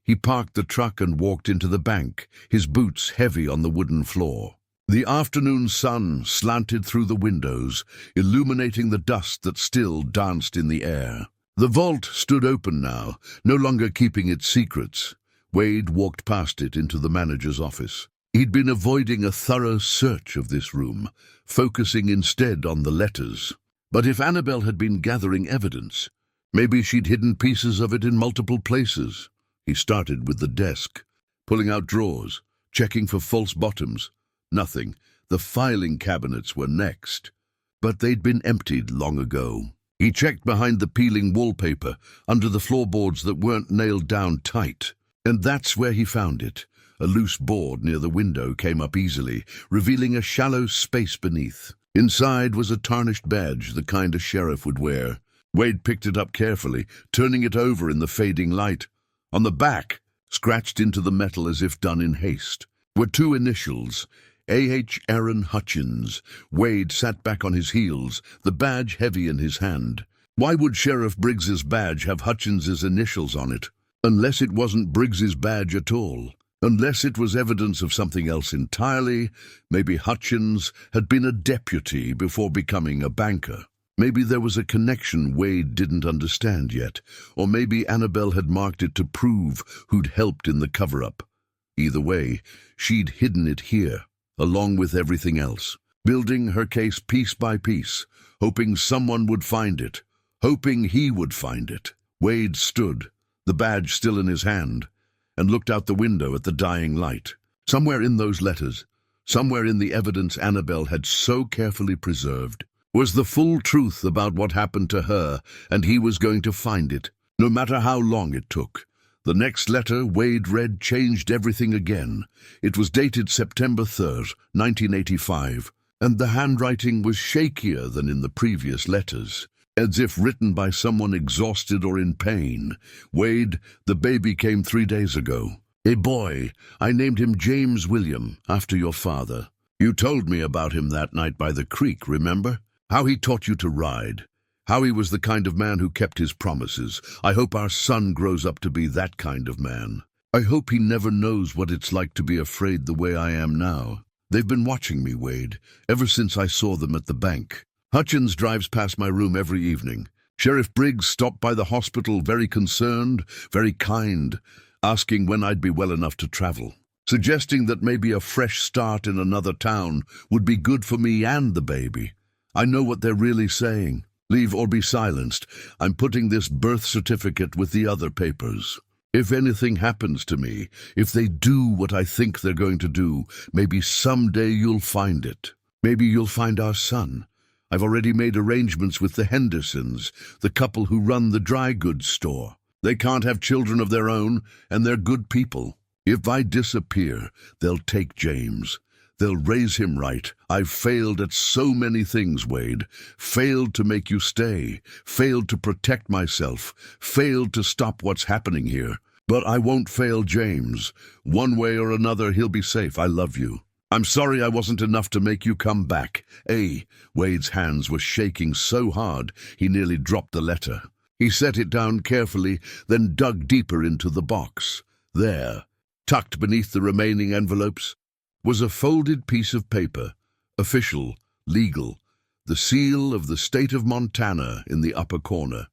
He parked the truck and walked into the bank, his boots heavy on the wooden floor. The afternoon sun slanted through the windows, illuminating the dust that still danced in the air. The vault stood open now, no longer keeping its secrets. Wade walked past it into the manager's office. He'd been avoiding a thorough search of this room, focusing instead on the letters. But if Annabelle had been gathering evidence, maybe she'd hidden pieces of it in multiple places. He started with the desk, pulling out drawers, checking for false bottoms. Nothing. The filing cabinets were next. But they'd been emptied long ago. He checked behind the peeling wallpaper, under the floorboards that weren't nailed down tight. And that's where he found it. A loose board near the window came up easily, revealing a shallow space beneath. Inside was a tarnished badge, the kind a sheriff would wear. Wade picked it up carefully, turning it over in the fading light. On the back, scratched into the metal as if done in haste, were 2 initials, A.H. Aaron Hutchins. Wade sat back on his heels, the badge heavy in his hand. Why would Sheriff Briggs's badge have Hutchins's initials on it? Unless it wasn't Briggs's badge at all. Unless it was evidence of something else entirely. Maybe Hutchins had been a deputy before becoming a banker. Maybe there was a connection Wade didn't understand yet. Or maybe Annabelle had marked it to prove who'd helped in the cover-up. Either way, she'd hidden it here, along with everything else, building her case piece by piece, hoping someone would find it, hoping he would find it. Wade stood, the badge still in his hand, and looked out the window at the dying light. Somewhere in those letters, somewhere in the evidence Annabelle had so carefully preserved, was the full truth about what happened to her, and he was going to find it, no matter how long it took. The next letter Wade read changed everything again. It was dated September 3rd, 1985, and the handwriting was shakier than in the previous letters, as if written by someone exhausted or in pain. "Wade, the baby came 3 days ago. A boy. I named him James William, after your father. You told me about him that night by the creek, remember? How he taught you to ride. How he was the kind of man who kept his promises. I hope our son grows up to be that kind of man. I hope he never knows what it's like to be afraid the way I am now. They've been watching me, Wade, ever since I saw them at the bank. Hutchins drives past my room every evening. Sheriff Briggs stopped by the hospital, very concerned, very kind, asking when I'd be well enough to travel, suggesting that maybe a fresh start in another town would be good for me and the baby. I know what they're really saying. Leave or be silenced. I'm putting this birth certificate with the other papers. If anything happens to me, if they do what I think they're going to do, maybe someday you'll find it. Maybe you'll find our son. I've already made arrangements with the Hendersons, the couple who run the dry goods store. They can't have children of their own, and they're good people. If I disappear, they'll take James. They'll raise him right. I've failed at so many things, Wade. Failed to make you stay. Failed to protect myself. Failed to stop what's happening here. But I won't fail James. One way or another, he'll be safe. I love you. I'm sorry I wasn't enough to make you come back. Wade's hands were shaking so hard he nearly dropped the letter. He set it down carefully, then dug deeper into the box. There, tucked beneath the remaining envelopes, was a folded piece of paper, official, legal, the seal of the state of Montana in the upper corner.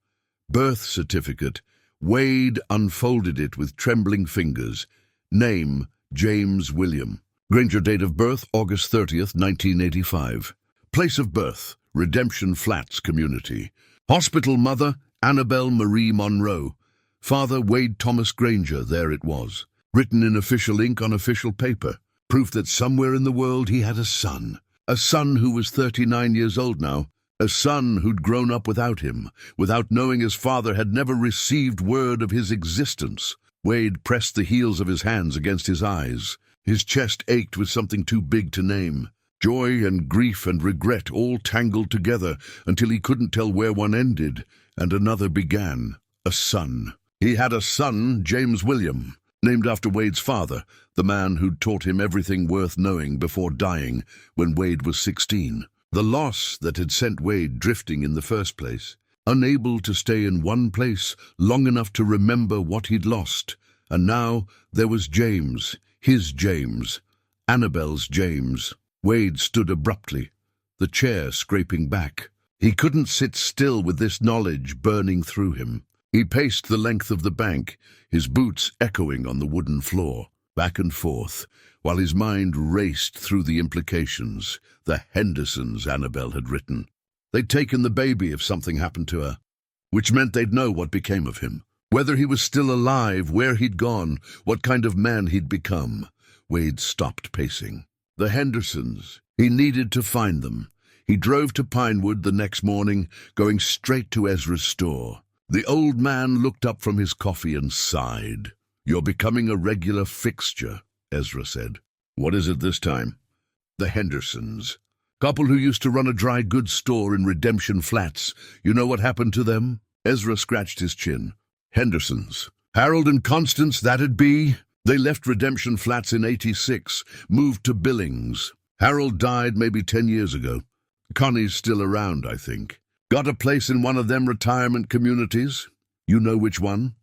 Birth certificate. Wade unfolded it with trembling fingers. Name, James William. Granger, date of birth, August 30th, 1985. Place of birth, Redemption Flats community. Hospital mother, Annabelle Marie Monroe. Father, Wade Thomas Granger, there it was. Written in official ink on official paper. Proof that somewhere in the world he had a son. A son who was 39 years old now. A son who'd grown up without him, without knowing his father had never received word of his existence. Wade pressed the heels of his hands against his eyes. His chest ached with something too big to name. Joy and grief and regret all tangled together until he couldn't tell where one ended and another began. A son. He had a son, James William, named after Wade's father, the man who'd taught him everything worth knowing before dying when Wade was 16. The loss that had sent Wade drifting in the first place, unable to stay in one place long enough to remember what he'd lost. And now there was James, his James, Annabelle's James. Wade stood abruptly, the chair scraping back. He couldn't sit still with this knowledge burning through him. He paced the length of the bank, his boots echoing on the wooden floor, back and forth, while his mind raced through the implications. The Hendersons, Annabelle had written. They'd taken the baby if something happened to her, which meant they'd know what became of him. Whether he was still alive, where he'd gone, what kind of man he'd become. Wade stopped pacing. The Hendersons. He needed to find them. He drove to Pinewood the next morning, going straight to Ezra's store. The old man looked up from his coffee and sighed. "You're becoming a regular fixture," Ezra said. "What is it this time?" "The Hendersons. Couple who used to run a dry goods store in Redemption Flats. You know what happened to them?" Ezra scratched his chin. "Hendersons. Harold and Constance, that'd be. They left Redemption Flats in '86, moved to Billings. Harold died maybe 10 years ago. Connie's still around, I think. Got a place in one of them retirement communities. You know which one?"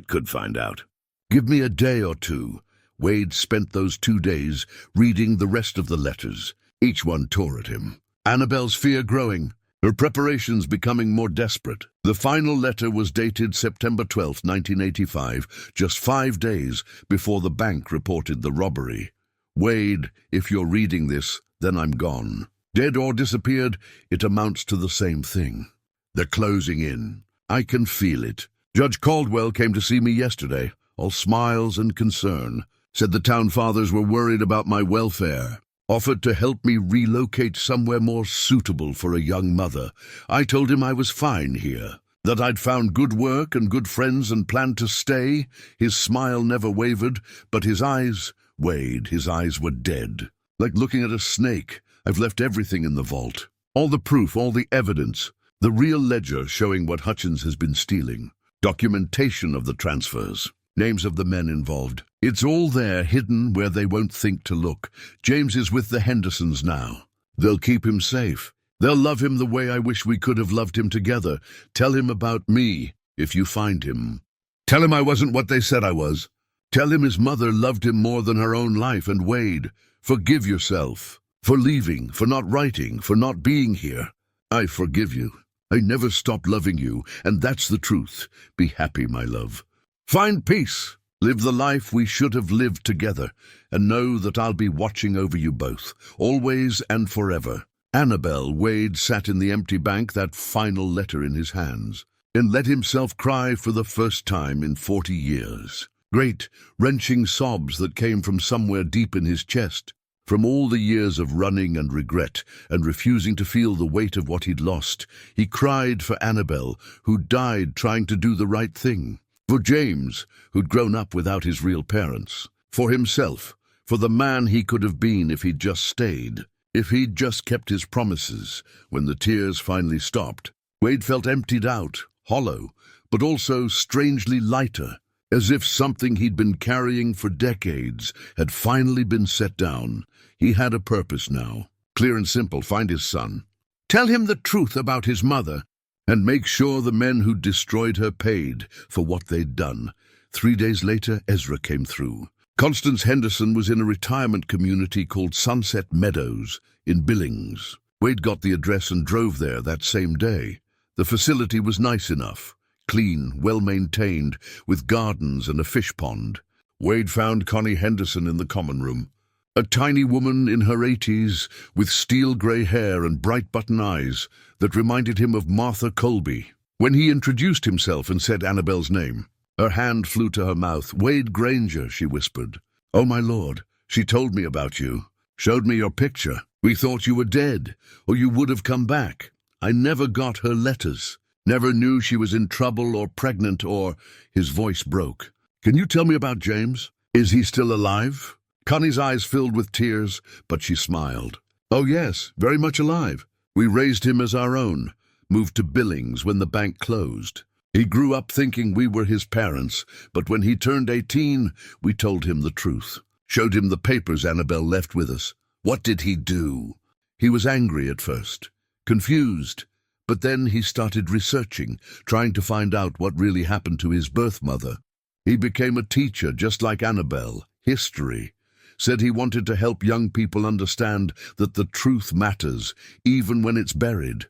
"Could find out." "Give me a day or two." Wade spent those 2 days reading the rest of the letters. Each one tore at him. Annabelle's fear growing, her preparations becoming more desperate. The final letter was dated September 12, 1985, just 5 days before the bank reported the robbery. "Wade, if you're reading this, then I'm gone. Dead or disappeared, it amounts to the same thing. They're closing in. I can feel it. Judge Caldwell came to see me yesterday, all smiles and concern. Said the town fathers were worried about my welfare. Offered to help me relocate somewhere more suitable for a young mother. I told him I was fine here, that I'd found good work and good friends and planned to stay. His smile never wavered, but his eyes, Wade, his eyes were dead. Like looking at a snake. I've left everything in the vault. All the proof, all the evidence. The real ledger showing what Hutchins has been stealing. Documentation of the transfers. Names of the men involved. It's all there, hidden where they won't think to look. James is with the Hendersons now. They'll keep him safe. They'll love him the way I wish we could have loved him together. Tell him about me, if you find him. Tell him I wasn't what they said I was. Tell him his mother loved him more than her own life, and Wade, forgive yourself. For leaving, for not writing, for not being here. I forgive you. I never stopped loving you, and that's the truth. Be happy, my love. Find peace. Live the life we should have lived together, and know that I'll be watching over you both, always and forever. Annabelle. Wade sat in the empty bank, that final letter in his hands, and let himself cry for the first time in 40 years. Great, wrenching sobs that came from somewhere deep in his chest. From all the years of running and regret and refusing to feel the weight of what he'd lost, he cried for Annabelle, who died trying to do the right thing. For James, who'd grown up without his real parents. For himself, for the man he could have been if he'd just stayed. If he'd just kept his promises. When the tears finally stopped, Wade felt emptied out, hollow, but also strangely lighter, as if something he'd been carrying for decades had finally been set down. He had a purpose now, clear and simple: find his son. Tell him the truth about his mother, and make sure the men who destroyed her paid for what they'd done. 3 days later, Ezra came through. Constance Henderson was in a retirement community called Sunset Meadows in Billings. Wade got the address and drove there that same day. The facility was nice enough, clean, well-maintained, with gardens and a fish pond. Wade found Connie Henderson in the common room. A tiny woman in her 80s, with steel-grey hair and bright button eyes that reminded him of Martha Colby. When he introduced himself and said Annabelle's name, her hand flew to her mouth. "Wade Granger," she whispered. "Oh, my lord, she told me about you. Showed me your picture. We thought you were dead, or you would have come back. I never got her letters. Never knew she was in trouble or pregnant or—" His voice broke. "Can you tell me about James? Is he still alive?" Connie's eyes filled with tears, but she smiled. "Oh yes, very much alive. We raised him as our own, moved to Billings when the bank closed. He grew up thinking we were his parents, but when he turned 18, we told him the truth. Showed him the papers Annabelle left with us. What did he do? He was angry at first, confused, but then he started researching, trying to find out what really happened to his birth mother. He became a teacher just like Annabelle, history. Said he wanted to help young people understand that the truth matters, even when it's buried."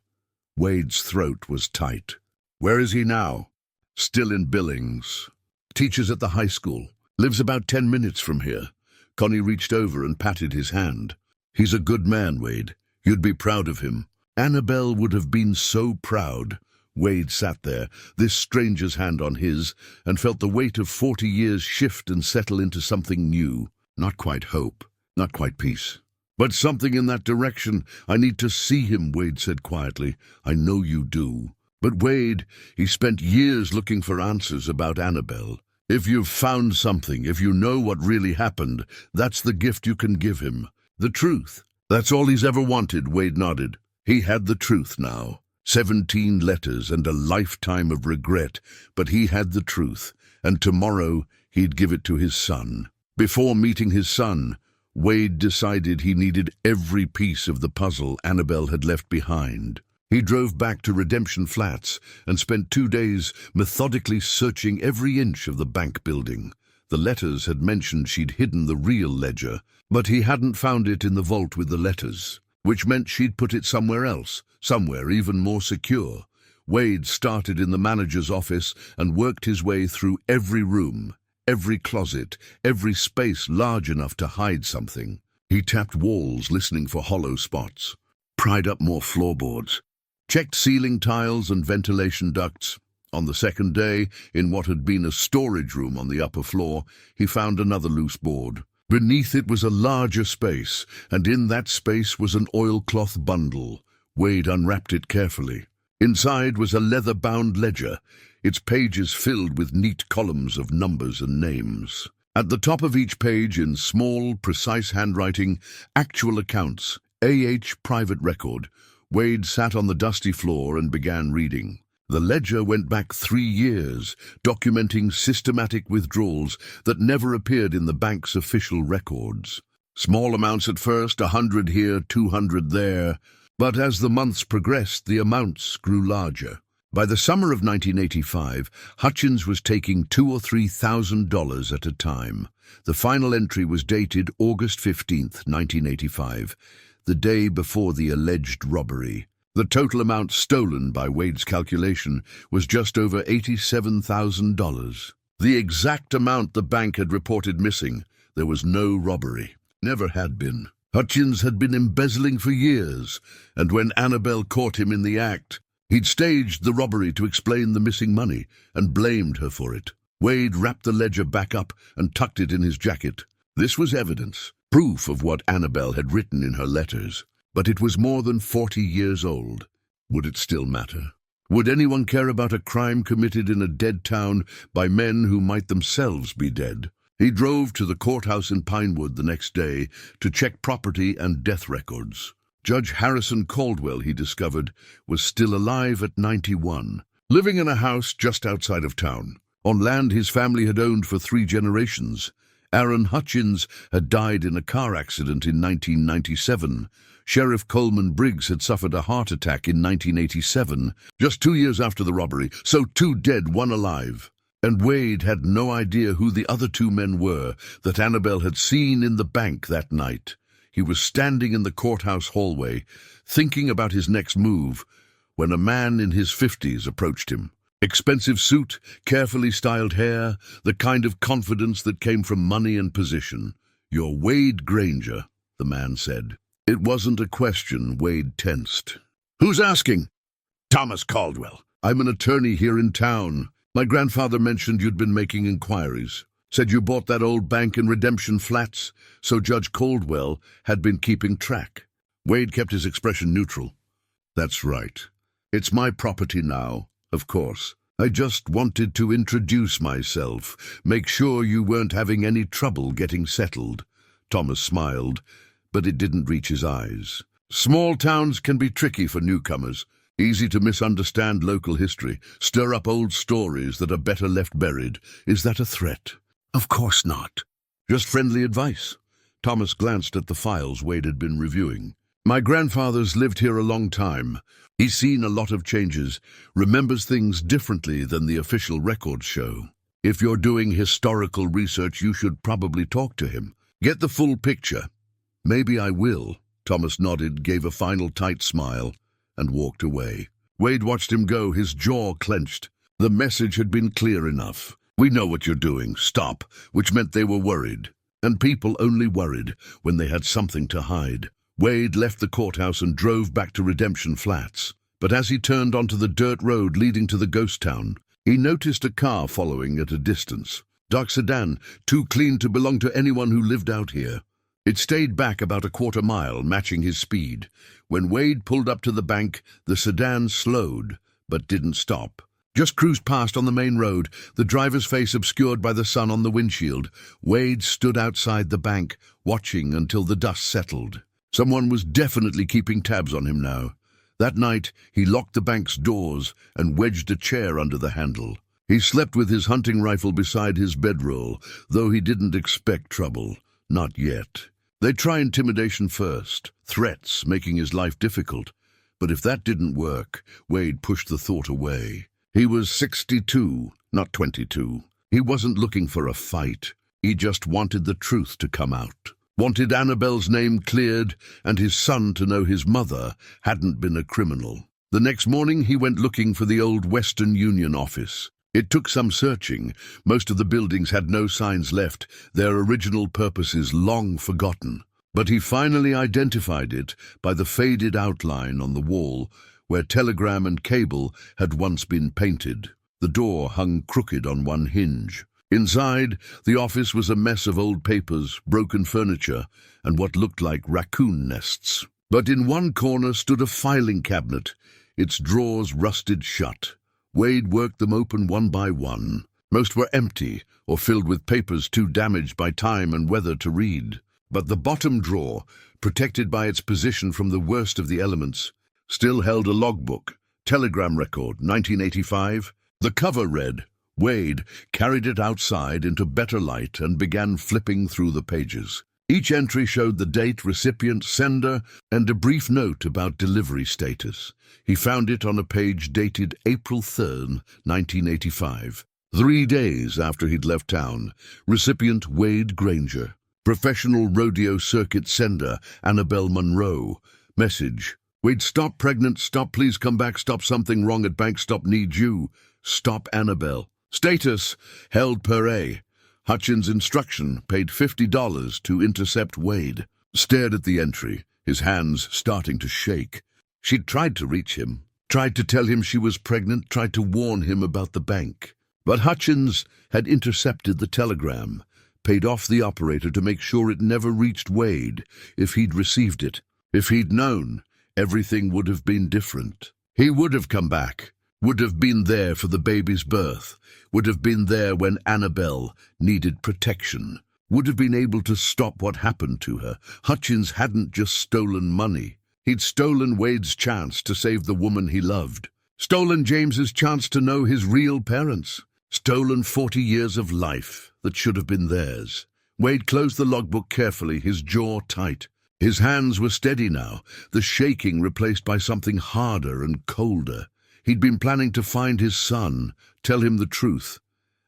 Wade's throat was tight. "Where is he now?" "Still in Billings. Teaches at the high school. Lives about 10 minutes from here." Connie reached over and patted his hand. "He's a good man, Wade. You'd be proud of him." Annabelle would have been so proud. Wade sat there, this stranger's hand on his, and felt the weight of 40 years shift and settle into something new. Not quite hope, not quite peace, but something in that direction. "I need to see him," Wade said quietly. "I know you do." But Wade, he spent years looking for answers about Annabelle. If you've found something, if you know what really happened, that's the gift you can give him. The truth. That's all he's ever wanted. Wade nodded. He had the truth now. 17 letters and a lifetime of regret, but he had the truth, and tomorrow he'd give it to his son. Before meeting his son, Wade decided he needed every piece of the puzzle Annabelle had left behind. He drove back to Redemption Flats and spent 2 days methodically searching every inch of the bank building. The letters had mentioned she'd hidden the real ledger, but he hadn't found it in the vault with the letters, which meant she'd put it somewhere else, somewhere even more secure. Wade started in the manager's office and worked his way through every room, every closet, every space large enough to hide something. He tapped walls, listening for hollow spots, pried up more floorboards, checked ceiling tiles and ventilation ducts. On the second day, in what had been a storage room on the upper floor, he found another loose board. Beneath it was a larger space, and in that space was an oilcloth bundle. Wade unwrapped it carefully. Inside was a leather-bound ledger, its pages filled with neat columns of numbers and names. At the top of each page, in small, precise handwriting, "Actual accounts, A.H. private record." Wade sat on the dusty floor and began reading. The ledger went back 3 years, documenting systematic withdrawals that never appeared in the bank's official records. Small amounts at first, 100 here, 200 there, but as the months progressed, the amounts grew larger. By the summer of 1985, Hutchins was taking $2,000 or $3,000 at a time. The final entry was dated August 15, 1985, the day before the alleged robbery. The total amount stolen, by Wade's calculation, was just over $87,000. The exact amount the bank had reported missing. There was no robbery. Never had been. Hutchins had been embezzling for years, and when Annabelle caught him in the act, he'd staged the robbery to explain the missing money and blamed her for it. Wade wrapped the ledger back up and tucked it in his jacket. This was evidence, proof of what Annabelle had written in her letters. But it was more than 40 years old. Would it still matter? Would anyone care about a crime committed in a dead town by men who might themselves be dead? He drove to the courthouse in Pinewood the next day to check property and death records. Judge Harrison Caldwell, he discovered, was still alive at 91, living in a house just outside of town, on land his family had owned for 3 generations. Aaron Hutchins had died in a car accident in 1997. Sheriff Coleman Briggs had suffered a heart attack in 1987, just 2 years after the robbery, so 2 dead, 1 alive. And Wade had no idea who the other 2 men were that Annabelle had seen in the bank that night. He was standing in the courthouse hallway, thinking about his next move, when a man in his 50s approached him. Expensive suit, carefully styled hair, the kind of confidence that came from money and position. "You're Wade Granger," the man said. It wasn't a question. Wade tensed. "Who's asking?" "Thomas Caldwell. I'm an attorney here in town. My grandfather mentioned you'd been making inquiries. Said you bought that old bank in Redemption Flats, so Judge Caldwell had been keeping track." Wade kept his expression neutral. "That's right. It's my property now, of course. I just wanted to introduce myself, make sure you weren't having any trouble getting settled." Thomas smiled, but it didn't reach his eyes. Small towns can be tricky for newcomers. Easy to misunderstand local history, stir up old stories that are better left buried. Is that a threat? Of course not. Just friendly advice. Thomas glanced at the files Wade had been reviewing. My grandfather's lived here a long time. He's seen a lot of changes, remembers things differently than the official records show. If you're doing historical research, you should probably talk to him. Get the full picture. Maybe I will. Thomas nodded, gave a final tight smile, and walked away. Wade watched him go, his jaw clenched. The message had been clear enough. We know what you're doing. Stop, which meant they were worried. And people only worried when they had something to hide. Wade left the courthouse and drove back to Redemption Flats. But as he turned onto the dirt road leading to the ghost town, he noticed a car following at a distance. Dark sedan, too clean to belong to anyone who lived out here. It stayed back about a quarter mile, matching his speed. When Wade pulled up to the bank, the sedan slowed, but didn't stop. Just cruised past on the main road, the driver's face obscured by the sun on the windshield. Wade stood outside the bank, watching until the dust settled. Someone was definitely keeping tabs on him now. That night, he locked the bank's doors and wedged a chair under the handle. He slept with his hunting rifle beside his bedroll, though he didn't expect trouble. Not yet. They'd try intimidation first, threats, making his life difficult. But if that didn't work, Wade pushed the thought away. He was 62, not 22. He wasn't looking for a fight. He just wanted the truth to come out. Wanted Annabelle's name cleared and his son to know his mother hadn't been a criminal. The next morning he went looking for the old Western Union office. It took some searching. Most of the buildings had no signs left, their original purposes long forgotten. But he finally identified it by the faded outline on the wall where telegram and cable had once been painted. The door hung crooked on one hinge. Inside, the office was a mess of old papers, broken furniture, and what looked like raccoon nests. But in one corner stood a filing cabinet, its drawers rusted shut. Wade worked them open one by one. Most were empty or filled with papers too damaged by time and weather to read. But the bottom drawer, protected by its position from the worst of the elements, still held a logbook, Telegram record, 1985. The cover read, Wade carried it outside into better light and began flipping through the pages. Each entry showed the date, recipient, sender, and a brief note about delivery status. He found it on a page dated April 3rd, 1985. 3 days after he'd left town. Recipient Wade Granger. Professional rodeo circuit sender Annabelle Monroe. Message: Wade, stop pregnant, stop, please come back, stop, something wrong at bank, stop, need you. Stop, Annabelle. Status: held per A. Hutchins' instruction: paid $50 to intercept Wade. Stared at the entry, his hands starting to shake. She'd tried to reach him, tried to tell him she was pregnant, tried to warn him about the bank. But Hutchins had intercepted the telegram, paid off the operator to make sure it never reached Wade. If he'd received it, if he'd known, everything would have been different. He would have come back, would have been there for the baby's birth, would have been there when Annabelle needed protection, would have been able to stop what happened to her. Hutchins hadn't just stolen money. He'd stolen Wade's chance to save the woman he loved, stolen James's chance to know his real parents, stolen 40 years of life that should have been theirs. Wade closed the logbook carefully, his jaw tight. His hands were steady now, the shaking replaced by something harder and colder. He'd been planning to find his son, tell him the truth,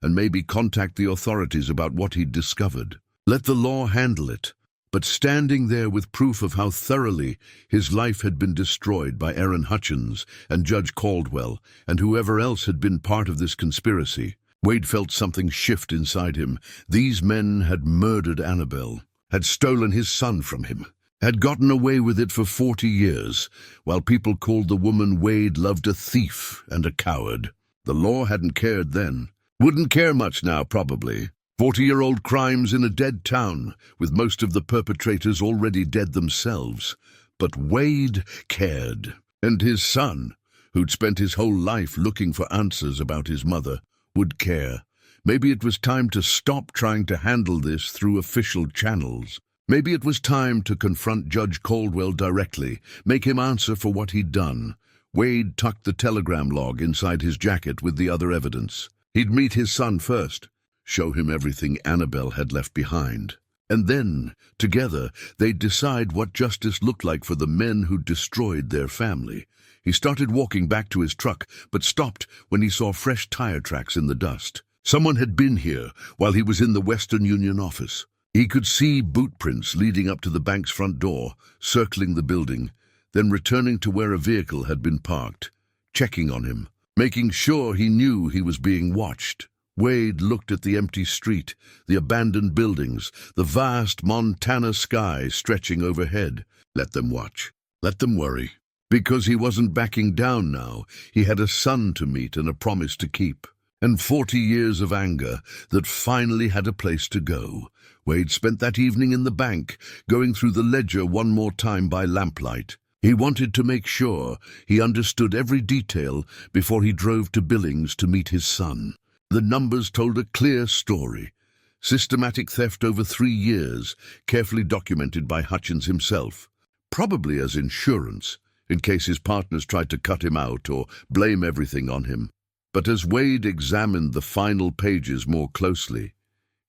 and maybe contact the authorities about what he'd discovered. Let the law handle it. But standing there with proof of how thoroughly his life had been destroyed by Aaron Hutchins and Judge Caldwell and whoever else had been part of this conspiracy, Wade felt something shift inside him. These men had murdered Annabelle, had stolen his son from him, had gotten away with it for 40 years, while people called the woman Wade loved a thief and a coward. The law hadn't cared then, wouldn't care much now probably. 40-year-old crimes in a dead town, with most of the perpetrators already dead themselves. But Wade cared, and his son, who'd spent his whole life looking for answers about his mother, would care. Maybe it was time to stop trying to handle this through official channels. Maybe it was time to confront Judge Caldwell directly, make him answer for what he'd done. Wade tucked the telegram log inside his jacket with the other evidence. He'd meet his son first, show him everything Annabelle had left behind. And then, together, they'd decide what justice looked like for the men who'd destroyed their family. He started walking back to his truck, but stopped when he saw fresh tire tracks in the dust. Someone had been here while he was in the Western Union office. He could see boot prints leading up to the bank's front door, circling the building, then returning to where a vehicle had been parked, checking on him, making sure he knew he was being watched. Wade looked at the empty street, the abandoned buildings, the vast Montana sky stretching overhead. Let them watch. Let them worry. Because he wasn't backing down now. He had a son to meet and a promise to keep. And 40 years of anger that finally had a place to go. Wade spent that evening in the bank, going through the ledger one more time by lamplight. He wanted to make sure he understood every detail before he drove to Billings to meet his son. The numbers told a clear story. Systematic theft over 3 years, carefully documented by Hutchins himself. Probably as insurance, in case his partners tried to cut him out or blame everything on him. But as Wade examined the final pages more closely,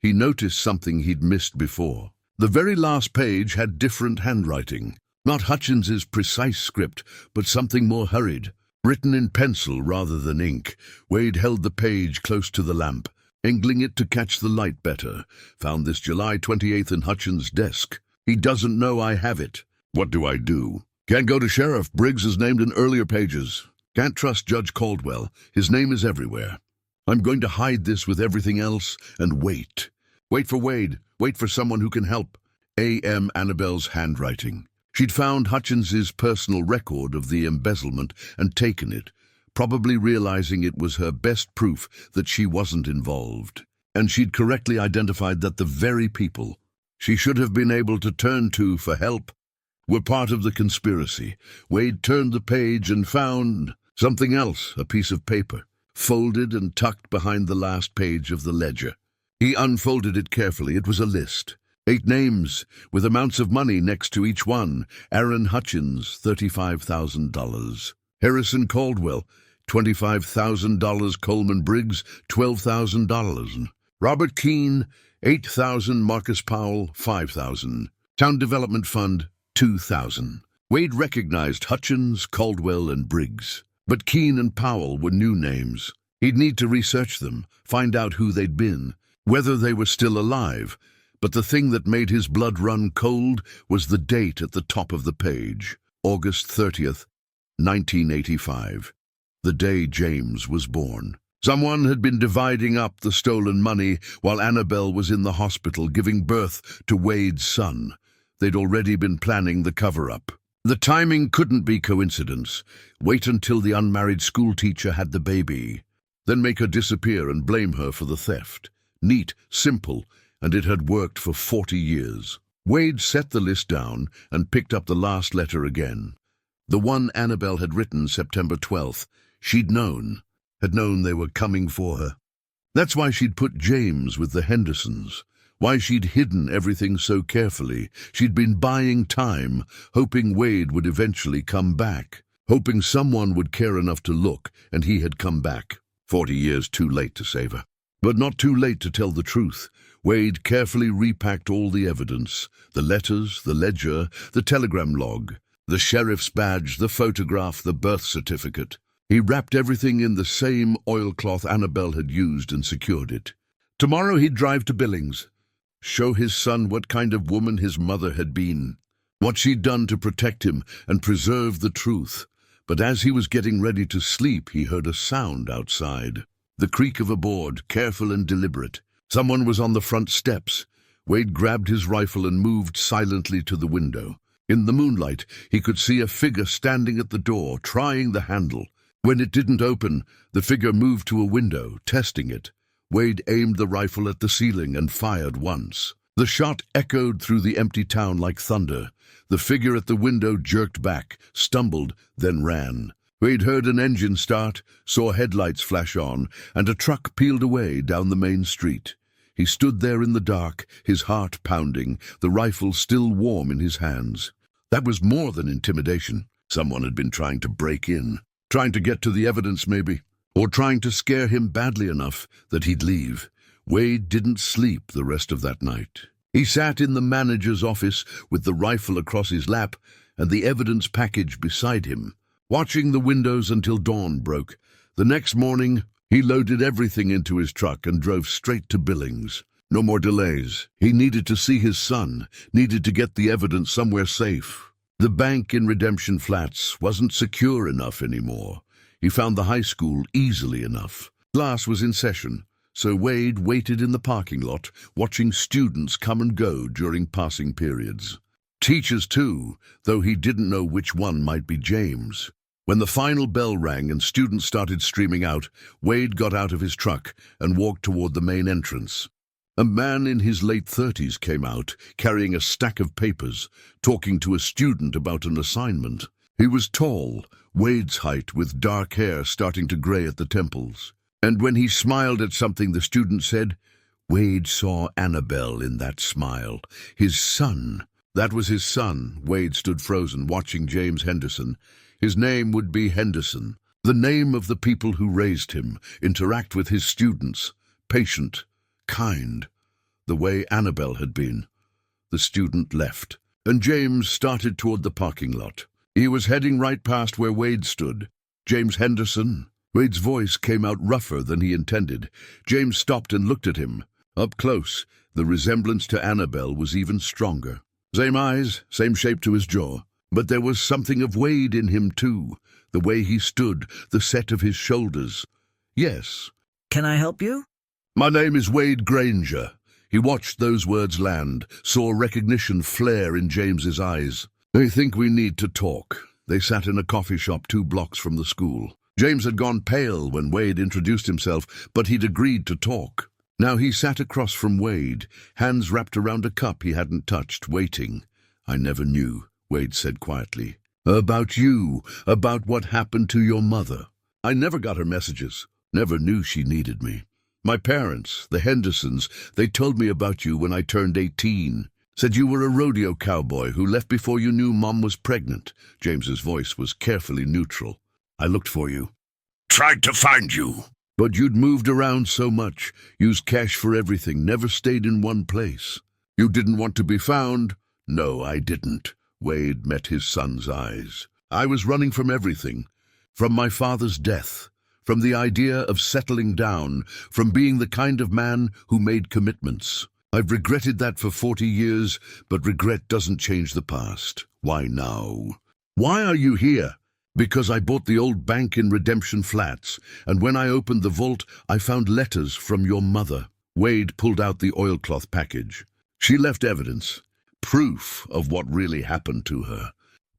he noticed something he'd missed before. The very last page had different handwriting. Not Hutchins's precise script, but something more hurried. Written in pencil rather than ink. Wade held the page close to the lamp, angling it to catch the light better. Found this July 28th in Hutchins' desk. He doesn't know I have it. What do I do? Can't go to Sheriff. Briggs is named in earlier pages. Can't trust Judge Caldwell. His name is everywhere. I'm going to hide this with everything else and wait. Wait for Wade. Wait for someone who can help. A.M. Annabelle's handwriting. She'd found Hutchins's personal record of the embezzlement and taken it, probably realizing it was her best proof that she wasn't involved. And she'd correctly identified that the very people she should have been able to turn to for help were part of the conspiracy. Wade turned the page and found something else, a piece of paper, folded and tucked behind the last page of the ledger. He unfolded it carefully. It was a list. 8 names, with amounts of money next to each one. Aaron Hutchins, $35,000. Harrison Caldwell, $25,000. Coleman Briggs, $12,000. Robert Keene, $8,000. Marcus Powell, $5,000. Town Development Fund, $2,000. Wade recognized Hutchins, Caldwell, and Briggs. But Keene and Powell were new names. He'd need to research them, find out who they'd been, whether they were still alive. But the thing that made his blood run cold was the date at the top of the page, August 30th, 1985, the day James was born. Someone had been dividing up the stolen money while Annabelle was in the hospital giving birth to Wade's son. They'd already been planning the cover-up. The timing couldn't be coincidence. Wait until the unmarried schoolteacher had the baby, then make her disappear and blame her for the theft. Neat, simple, and it had worked for 40 years. Wade set the list down and picked up the last letter again. The one Annabelle had written September 12th. She'd known, had known they were coming for her. That's why she'd put James with the Hendersons. Why she'd hidden everything so carefully. She'd been buying time, hoping Wade would eventually come back, hoping someone would care enough to look, and he had come back. 40 years too late to save her. But not too late to tell the truth. Wade carefully repacked all the evidence, the letters, the ledger, the telegram log, the sheriff's badge, the photograph, the birth certificate. He wrapped everything in the same oilcloth Annabelle had used and secured it. Tomorrow he'd drive to Billings, show his son what kind of woman his mother had been, what she'd done to protect him and preserve the truth. But as he was getting ready to sleep, he heard a sound outside. The creak of a board, careful and deliberate. Someone was on the front steps. Wade grabbed his rifle and moved silently to the window. In the moonlight, he could see a figure standing at the door, trying the handle. When it didn't open, the figure moved to a window, testing it. Wade aimed the rifle at the ceiling and fired once. The shot echoed through the empty town like thunder. The figure at the window jerked back, stumbled, then ran. Wade heard an engine start, saw headlights flash on, and a truck peeled away down the main street. He stood there in the dark, his heart pounding, the rifle still warm in his hands. That was more than intimidation. Someone had been trying to break in, trying to get to the evidence maybe, or trying to scare him badly enough that he'd leave. Wade didn't sleep the rest of that night. He sat in the manager's office with the rifle across his lap and the evidence package beside him, watching the windows until dawn broke. The next morning, he loaded everything into his truck and drove straight to Billings. No more delays. He needed to see his son, needed to get the evidence somewhere safe. The bank in Redemption Flats wasn't secure enough anymore. He found the high school easily enough. Class was in session, so Wade waited in the parking lot, watching students come and go during passing periods. Teachers too, though he didn't know which one might be James. When the final bell rang and students started streaming out, Wade got out of his truck and walked toward the main entrance. A man in his late 30s came out, carrying a stack of papers, talking to a student about an assignment. He was tall, Wade's height, with dark hair starting to gray at the temples. And when he smiled at something the student said, Wade saw Annabelle in that smile. His son. That was his son. Wade stood frozen, watching James Henderson. His name would be Henderson, the name of the people who raised him, interact with his students, patient, kind, the way Annabelle had been. The student left, and James started toward the parking lot. He was heading right past where Wade stood. James Henderson. Wade's voice came out rougher than he intended. James stopped and looked at him. Up close, the resemblance to Annabelle was even stronger. Same eyes, same shape to his jaw. But there was something of Wade in him too, the way he stood, the set of his shoulders. Yes.
Can I help you?
My name is Wade Granger. He watched those words land, saw recognition flare in James's eyes. I think we need to talk. They sat in a coffee shop 2 blocks from the school. James had gone pale when Wade introduced himself, but he'd agreed to talk. Now he sat across from Wade, hands wrapped around a cup he hadn't touched, waiting. I never knew, Wade said quietly. About you, about what happened to your mother. I never got her messages, never knew she needed me. My parents, the Hendersons, they told me about you when I turned 18. Said you were a rodeo cowboy who left before you knew Mom was pregnant. James's voice was carefully neutral. I looked for you. Tried to find you. But you'd moved around so much, used cash for everything, never stayed in one place. You didn't want to be found? No, I didn't. Wade met his son's eyes. I was running from everything. From my father's death. From the idea of settling down. From being the kind of man who made commitments. I've regretted that for 40 years, but regret doesn't change the past. Why now? Why are you here? Because I bought the old bank in Redemption Flats, and when I opened the vault, I found letters from your mother. Wade pulled out the oilcloth package. She left evidence, proof of what really happened to her,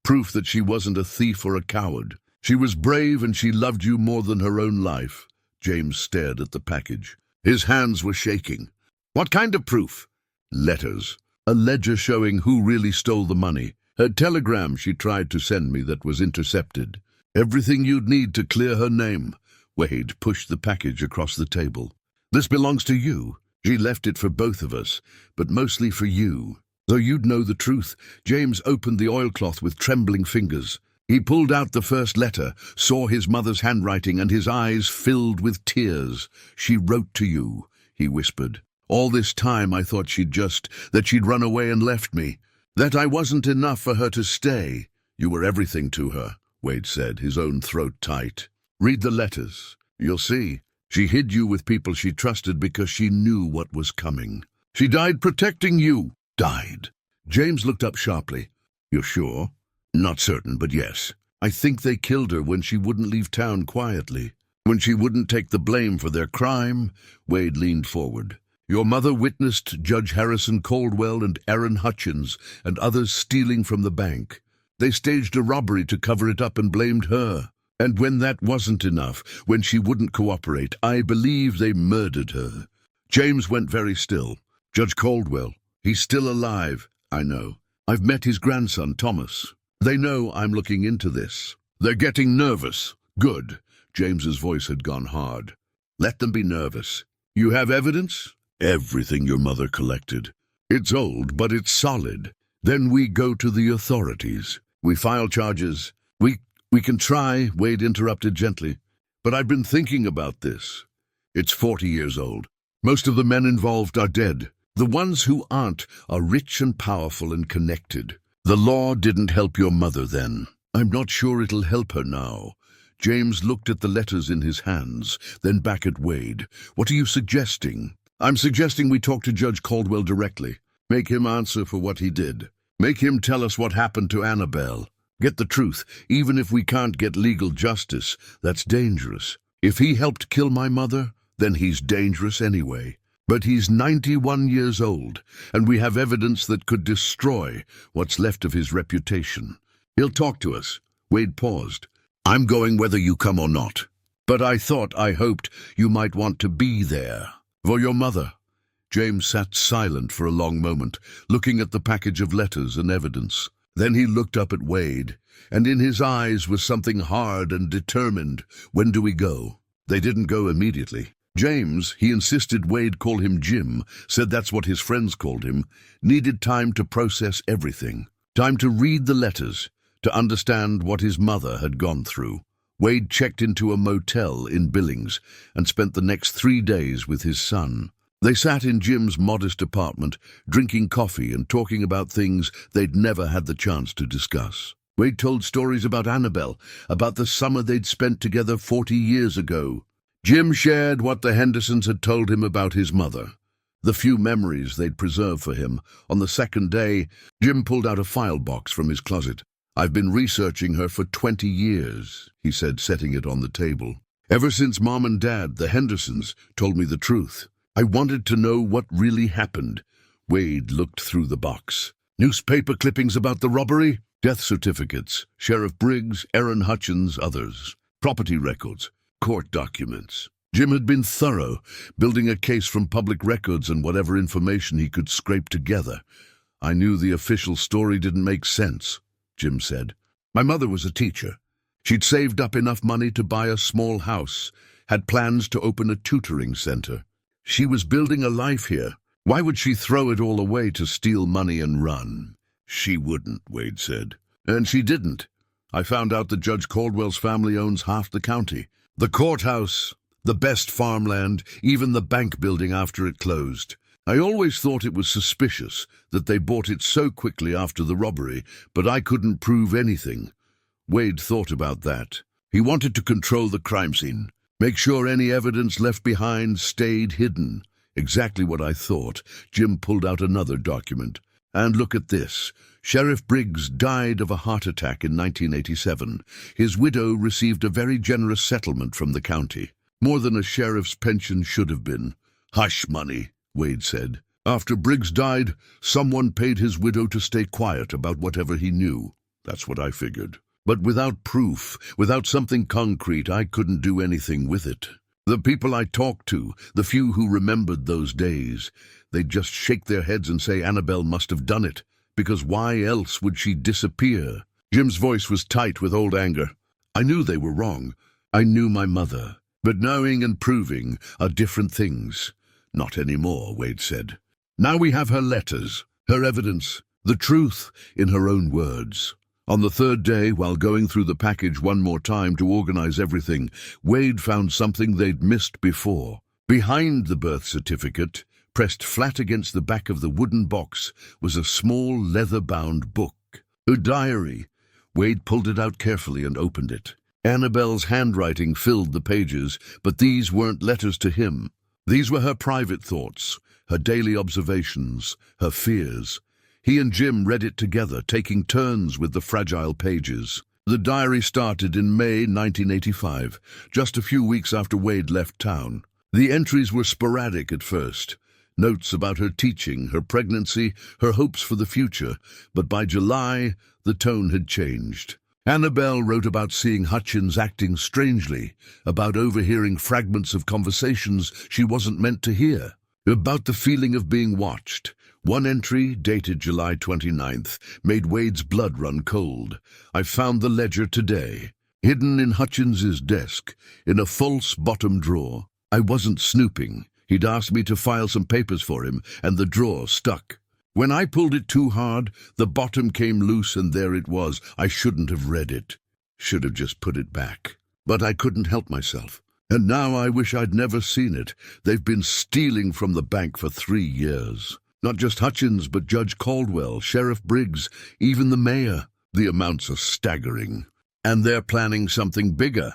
proof that she wasn't a thief or a coward. She was brave and she loved you more than her own life. James stared at the package. His hands were shaking. What kind of proof? Letters. A ledger showing who really stole the money. Her telegram she tried to send me that was intercepted. Everything you'd need to clear her name. Wade pushed the package across the table. This belongs to you. She left it for both of us, but mostly for you. So you'd know the truth. James opened the oilcloth with trembling fingers. He pulled out the first letter, saw his mother's handwriting, and his eyes filled with tears. She wrote to you, he whispered. All this time I thought that she'd run away and left me. That I wasn't enough for her to stay. You were everything to her, Wade said, his own throat tight. Read the letters. You'll see. She hid you with people she trusted because she knew what was coming. She died protecting you. Died. James looked up sharply. You're sure? Not certain, but yes. I think they killed her when she wouldn't leave town quietly. When she wouldn't take the blame for their crime. Wade leaned forward. Your mother witnessed Judge Harrison Caldwell and Aaron Hutchins and others stealing from the bank. They staged a robbery to cover it up and blamed her. And when that wasn't enough, when she wouldn't cooperate, I believe they murdered her. James went very still. Judge Caldwell, he's still alive, I know. I've met his grandson, Thomas. They know I'm looking into this. They're getting nervous. Good. James's voice had gone hard. Let them be nervous. You have evidence? Everything your mother collected. It's old, but it's solid. Then we go to the authorities. We file charges. We can try, Wade interrupted gently. But I've been thinking about this. It's 40 years old. Most of the men involved are dead. The ones who aren't are rich and powerful and connected. The law didn't help your mother then. I'm not sure it'll help her now. James looked at the letters in his hands, then back at Wade. What are you suggesting? I'm suggesting we talk to Judge Caldwell directly. Make him answer for what he did. Make him tell us what happened to Annabelle. Get the truth, even if we can't get legal justice. That's dangerous. If he helped kill my mother, then he's dangerous anyway. But he's 91 years old, and we have evidence that could destroy what's left of his reputation. He'll talk to us. Wade paused. I'm going whether you come or not. But I hoped you might want to be there. For your mother. James sat silent for a long moment, looking at the package of letters and evidence. Then he looked up at Wade, and in his eyes was something hard and determined. When do we go? They didn't go immediately. James, he insisted Wade call him Jim, said that's what his friends called him, needed time to process everything. Time to read the letters, to understand what his mother had gone through. Wade checked into a motel in Billings and spent the next 3 days with his son. They sat in Jim's modest apartment, drinking coffee and talking about things they'd never had the chance to discuss. Wade told stories about Annabelle, about the summer they'd spent together 40 years ago. Jim shared what the Hendersons had told him about his mother, the few memories they'd preserved for him. On the second day, Jim pulled out a file box from his closet. I've been researching her for 20 years, he said, setting it on the table. Ever since Mom and Dad, the Hendersons, told me the truth. I wanted to know what really happened. Wade looked through the box. Newspaper clippings about the robbery? Death certificates, Sheriff Briggs, Aaron Hutchins, others. Property records, court documents. Jim had been thorough, building a case from public records and whatever information he could scrape together. I knew the official story didn't make sense, Jim said. My mother was a teacher. She'd saved up enough money to buy a small house, had plans to open a tutoring center. She was building a life here. Why would she throw it all away to steal money and run? She wouldn't, Wade said. And she didn't. I found out that Judge Caldwell's family owns half the county. The courthouse, the best farmland, even the bank building after it closed. I always thought it was suspicious that they bought it so quickly after the robbery, but I couldn't prove anything. Wade thought about that. He wanted to control the crime scene, make sure any evidence left behind stayed hidden. Exactly what I thought. Jim pulled out another document. And look at this. Sheriff Briggs died of a heart attack in 1987. His widow received a very generous settlement from the county. More than a sheriff's pension should have been. Hush money, Wade said. After Briggs died, someone paid his widow to stay quiet about whatever he knew. That's what I figured. But without proof, without something concrete, I couldn't do anything with it. The people I talked to, the few who remembered those days, they'd just shake their heads and say Annabelle must have done it, because why else would she disappear? Jim's voice was tight with old anger. I knew they were wrong. I knew my mother. But knowing and proving are different things. Not anymore, Wade said. Now we have her letters, her evidence, the truth in her own words. On the third day, while going through the package one more time to organize everything, Wade found something they'd missed before. Behind the birth certificate, pressed flat against the back of the wooden box, was a small leather-bound book. A diary. Wade pulled it out carefully and opened it. Annabelle's handwriting filled the pages, but these weren't letters to him. These were her private thoughts, her daily observations, her fears. He and Jim read it together, taking turns with the fragile pages. The diary started in May 1985, just a few weeks after Wade left town. The entries were sporadic at first. Notes about her teaching, her pregnancy, her hopes for the future. But by July, the tone had changed. Annabelle wrote about seeing Hutchins acting strangely, about overhearing fragments of conversations she wasn't meant to hear, about the feeling of being watched. One entry, dated July 29th, made Wade's blood run cold. I found the ledger today, hidden in Hutchins's desk, in a false bottom drawer. I wasn't snooping. He'd asked me to file some papers for him, and the drawer stuck. When I pulled it too hard, the bottom came loose, and there it was. I shouldn't have read it. Should have just put it back. But I couldn't help myself. And now I wish I'd never seen it. They've been stealing from the bank for 3 years. Not just Hutchins, but Judge Caldwell, Sheriff Briggs, even the mayor. The amounts are staggering. And they're planning something bigger.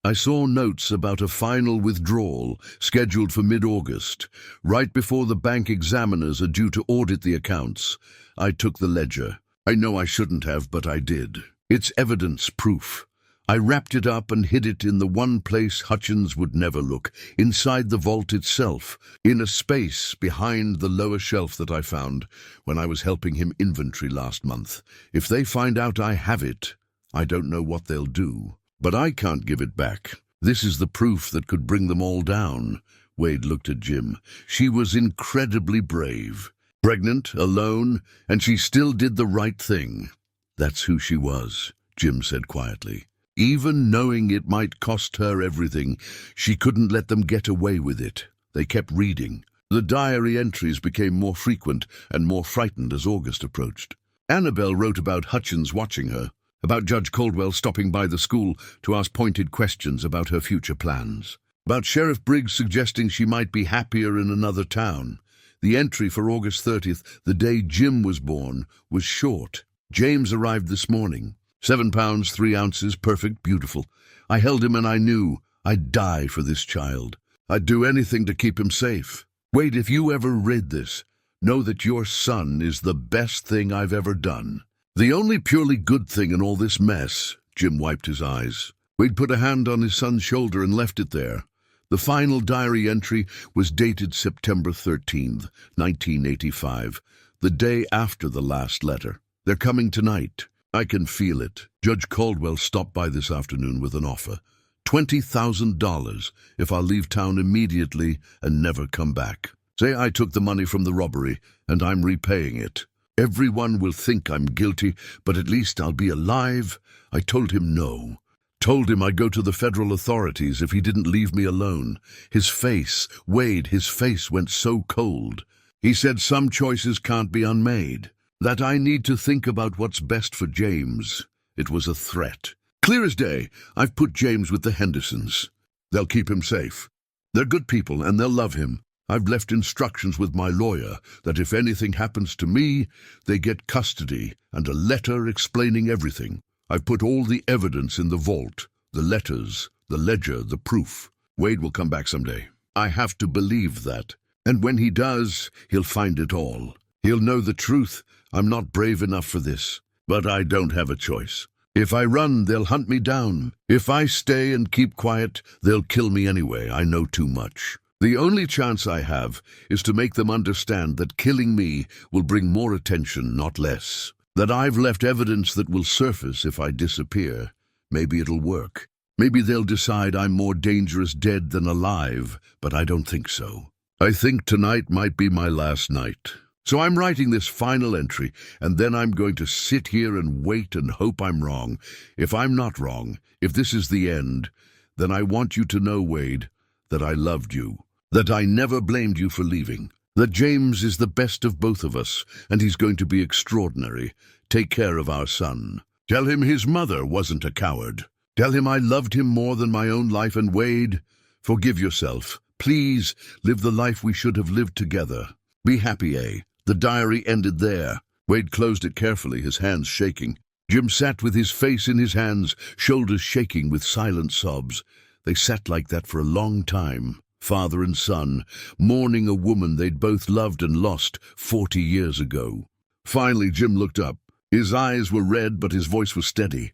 I saw notes about a final withdrawal scheduled for mid-August, right before the bank examiners are due to audit the accounts. I took the ledger. I know I shouldn't have, but I did. It's evidence, proof. I wrapped it up and hid it in the one place Hutchins would never look, inside the vault itself, in a space behind the lower shelf that I found when I was helping him inventory last month. If they find out I have it, I don't know what they'll do. But I can't give it back. This is the proof that could bring them all down. Wade looked at Jim. She was incredibly brave. Pregnant, alone, and she still did the right thing. That's who she was, Jim said quietly. Even knowing it might cost her everything, she couldn't let them get away with it. They kept reading. The diary entries became more frequent and more frightened as August approached. Annabelle wrote about Hutchins watching her, about Judge Caldwell stopping by the school to ask pointed questions about her future plans, about Sheriff Briggs suggesting she might be happier in another town. The entry for August 30th, the day Jim was born, was short. James arrived this morning. 7 pounds, 3 ounces, perfect, beautiful. I held him and I knew I'd die for this child. I'd do anything to keep him safe. Wade, if you ever read this, know that your son is the best thing I've ever done. The only purely good thing in all this mess, Jim wiped his eyes. Wade put a hand on his son's shoulder and left it there. The final diary entry was dated September 13th, 1985, the day after the last letter. They're coming tonight. I can feel it. Judge Caldwell stopped by this afternoon with an offer. $20,000 if I'll leave town immediately and never come back. Say I took the money from the robbery and I'm repaying it. Everyone will think I'm guilty, but at least I'll be alive. I told him no. Told him I'd go to the federal authorities if he didn't leave me alone. His face, Wade, his face went so cold. He said some choices can't be unmade. That I need to think about what's best for James. It was a threat. Clear as day, I've put James with the Hendersons. They'll keep him safe. They're good people and they'll love him. I've left instructions with my lawyer that if anything happens to me, they get custody and a letter explaining everything. I've put all the evidence in the vault, the letters, the ledger, the proof. Wade will come back someday. I have to believe that. And when he does, he'll find it all. He'll know the truth. I'm not brave enough for this, but I don't have a choice. If I run, they'll hunt me down. If I stay and keep quiet, they'll kill me anyway. I know too much. The only chance I have is to make them understand that killing me will bring more attention, not less. That I've left evidence that will surface if I disappear. Maybe it'll work. Maybe they'll decide I'm more dangerous dead than alive, but I don't think so. I think tonight might be my last night. So I'm writing this final entry, and then I'm going to sit here and wait and hope I'm wrong. If I'm not wrong, if this is the end, then I want you to know, Wade, that I loved you, that I never blamed you for leaving, that James is the best of both of us, and he's going to be extraordinary. Take care of our son. Tell him his mother wasn't a coward. Tell him I loved him more than my own life, and Wade, forgive yourself. Please live the life we should have lived together. Be happy, eh? The diary ended there. Wade closed it carefully, his hands shaking. Jim sat with his face in his hands, shoulders shaking with silent sobs. They sat like that for a long time, father and son, mourning a woman they'd both loved and lost 40 years ago. Finally, Jim looked up. His eyes were red, but his voice was steady.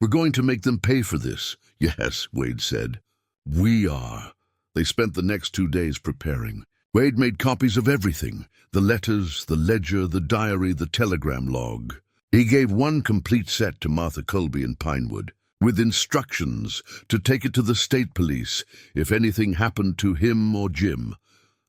We're going to make them pay for this. Yes, Wade said. We are. They spent the next 2 days preparing. Wade made copies of everything, the letters, the ledger, the diary, the telegram log. He gave one complete set to Martha Colby in Pinewood, with instructions to take it to the state police if anything happened to him or Jim.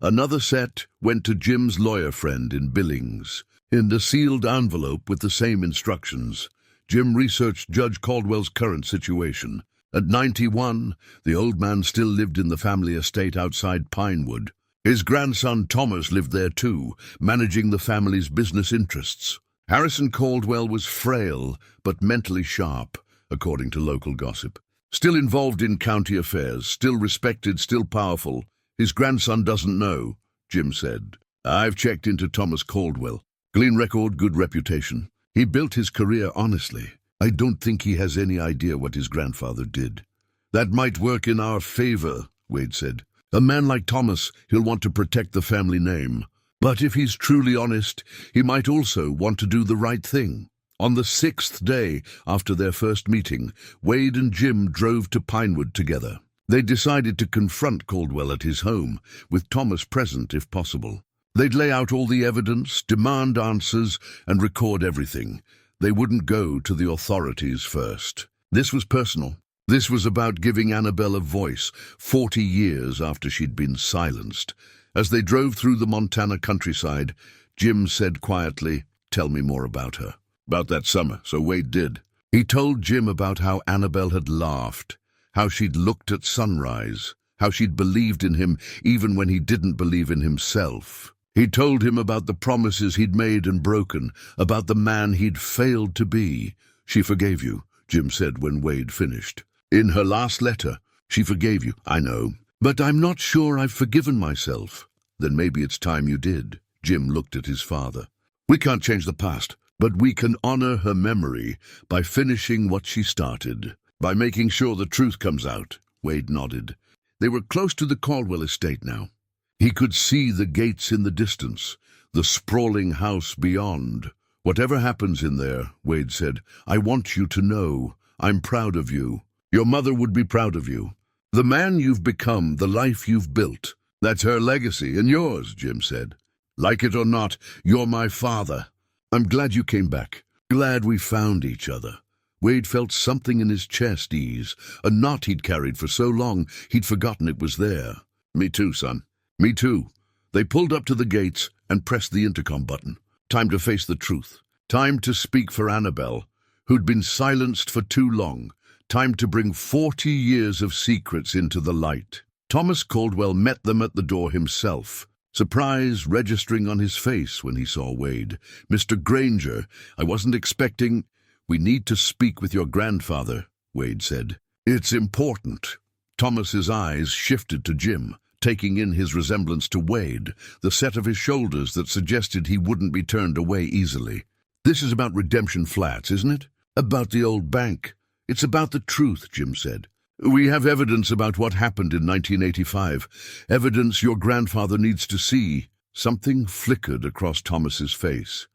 Another set went to Jim's lawyer friend in Billings, in a sealed envelope with the same instructions. Jim researched Judge Caldwell's current situation. At 91, the old man still lived in the family estate outside Pinewood. His grandson Thomas lived there too, managing the family's business interests. Harrison Caldwell was frail, but mentally sharp, according to local gossip. Still involved in county affairs, still respected, still powerful. His grandson doesn't know, Jim said. I've checked into Thomas Caldwell. Clean record, good reputation. He built his career honestly. I don't think he has any idea what his grandfather did. That might work in our favor, Wade said. A man like Thomas, he'll want to protect the family name. But if he's truly honest, he might also want to do the right thing. On the 6th day after their first meeting, Wade and Jim drove to Pinewood together. They decided to confront Caldwell at his home, with Thomas present if possible. They'd lay out all the evidence, demand answers, and record everything. They wouldn't go to the authorities first. This was personal. This was about giving Annabelle a voice 40 years after she'd been silenced. As they drove through the Montana countryside, Jim said quietly, "Tell me more about her." About that summer, so Wade did. He told Jim about how Annabelle had laughed, how she'd looked at sunrise, how she'd believed in him even when he didn't believe in himself. He told him about the promises he'd made and broken, about the man he'd failed to be. "She forgave you," Jim said when Wade finished. "In her last letter, she forgave you, I know. But I'm not sure I've forgiven myself." "Then maybe it's time you did." Jim looked at his father. "We can't change the past, but we can honor her memory by finishing what she started, by making sure the truth comes out." Wade nodded. They were close to the Caldwell estate now. He could see the gates in the distance, the sprawling house beyond. "Whatever happens in there," Wade said, "I want you to know I'm proud of you. Your mother would be proud of you. The man you've become, the life you've built. That's her legacy, and yours," Jim said. "Like it or not, you're my father. I'm glad you came back. Glad we found each other." Wade felt something in his chest ease, a knot he'd carried for so long he'd forgotten it was there. "Me too, son. Me too." They pulled up to the gates and pressed the intercom button. Time to face the truth. Time to speak for Annabelle, who'd been silenced for too long. Time to bring 40 years of secrets into the light. Thomas Caldwell met them at the door himself, surprise registering on his face when he saw Wade. "Mr. Granger, I wasn't expecting—" "We need to speak with your grandfather," Wade said. "It's important." Thomas's eyes shifted to Jim, taking in his resemblance to Wade, the set of his shoulders that suggested he wouldn't be turned away easily. "This is about Redemption Flats, isn't it? About the old bank." "It's about the truth," Jim said. "We have evidence about what happened in 1985. Evidence your grandfather needs to see." Something flickered across Thomas's face.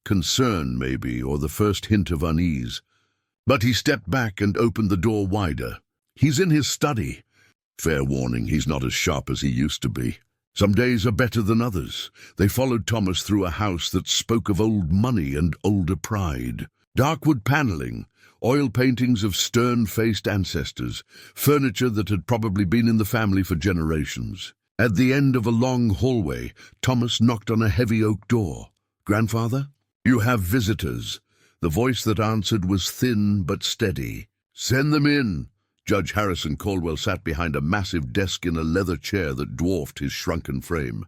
Concern, maybe, or the first hint of unease. But he stepped back and opened the door wider. "He's in his study." Fair warning, he's not as sharp as he used to be. Some days are better than others. They followed Thomas through a house that spoke of old money and older pride. Dark wood paneling, oil paintings of stern-faced ancestors, furniture that had probably been in the family for generations. At the end of a long hallway, Thomas knocked on a heavy oak door. "Grandfather?" "You have visitors." The voice that answered was thin but steady. "Send them in." Judge Harrison Caldwell sat behind a massive desk in a leather chair that dwarfed his shrunken frame.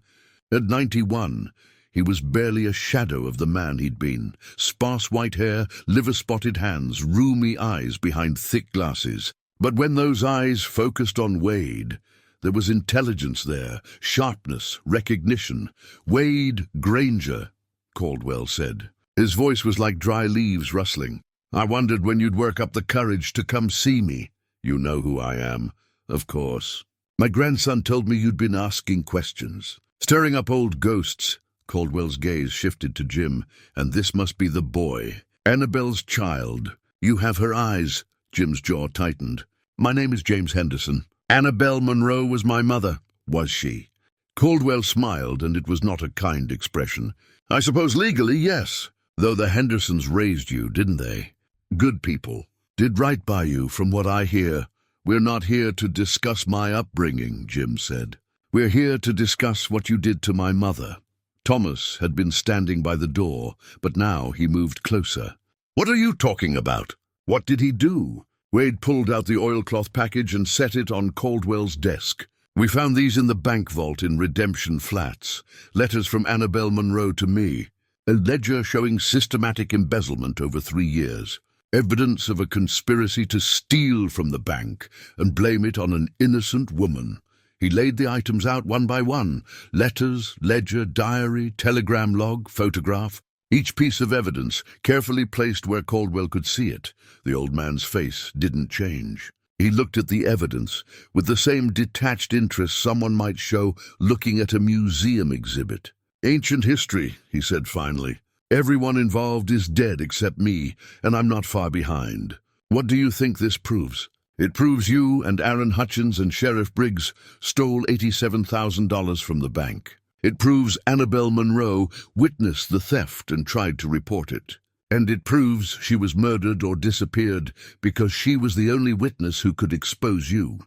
At 91, he was barely a shadow of the man he'd been. Sparse white hair, liver-spotted hands, rheumy eyes behind thick glasses. But when those eyes focused on Wade, there was intelligence there, sharpness, recognition. "Wade Granger," Caldwell said. His voice was like dry leaves rustling. "I wondered when you'd work up the courage to come see me. You know who I am, of course. My grandson told me you'd been asking questions. Stirring up old ghosts." Caldwell's gaze shifted to Jim. "And this must be the boy. Annabelle's child. You have her eyes." Jim's jaw tightened. "My name is James Henderson. Annabelle Monroe was my mother." "Was she?" Caldwell smiled, and it was not a kind expression. "I suppose legally, yes. Though the Hendersons raised you, didn't they? Good people. Did right by you, from what I hear." "We're not here to discuss my upbringing," Jim said. "We're here to discuss what you did to my mother." Thomas had been standing by the door, but now he moved closer. "What are you talking about? What did he do?" Wade pulled out the oilcloth package and set it on Caldwell's desk. "We found these in the bank vault in Redemption Flats. Letters from Annabelle Monroe to me. A ledger showing systematic embezzlement over 3 years. Evidence of a conspiracy to steal from the bank and blame it on an innocent woman." He laid the items out one by one. Letters, ledger, diary, telegram log, photograph. Each piece of evidence carefully placed where Caldwell could see it. The old man's face didn't change. He looked at the evidence with the same detached interest someone might show looking at a museum exhibit. "Ancient history," he said finally. "Everyone involved is dead except me, and I'm not far behind. What do you think this proves?" "It proves you and Aaron Hutchins and Sheriff Briggs stole $87,000 from the bank. It proves Annabelle Monroe witnessed the theft and tried to report it. And it proves she was murdered or disappeared because she was the only witness who could expose you."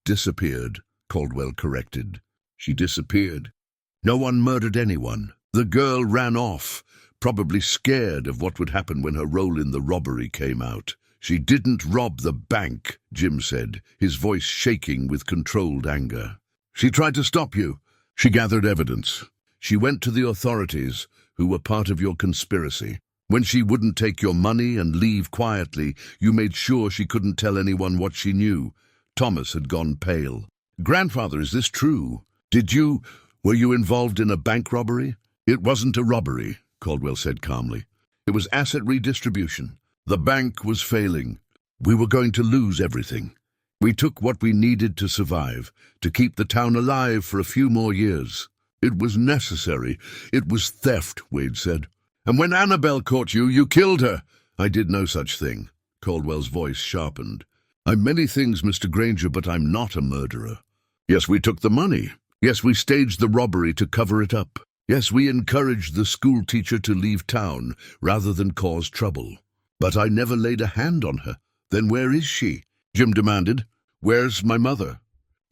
"Disappeared," Caldwell corrected. "She disappeared. No one murdered anyone. The girl ran off, probably scared of what would happen when her role in the robbery came out." "She didn't rob the bank," Jim said, his voice shaking with controlled anger. "She tried to stop you. She gathered evidence. She went to the authorities, who were part of your conspiracy. When she wouldn't take your money and leave quietly, you made sure she couldn't tell anyone what she knew." Thomas had gone pale. "Grandfather, is this true? Were you involved in a bank robbery?" "It wasn't a robbery," Caldwell said calmly. "It was asset redistribution. The bank was failing. We were going to lose everything. We took what we needed to survive, to keep the town alive for a few more years. It was necessary. It was theft," Wade said. "And when Annabelle caught you, you killed her." "I did no such thing." Caldwell's voice sharpened. "I'm many things, Mr. Granger, but I'm not a murderer. Yes, we took the money. Yes, we staged the robbery to cover it up. Yes, we encouraged the schoolteacher to leave town rather than cause trouble. But I never laid a hand on her." "Then where is she?" Jim demanded. "Where's my mother?"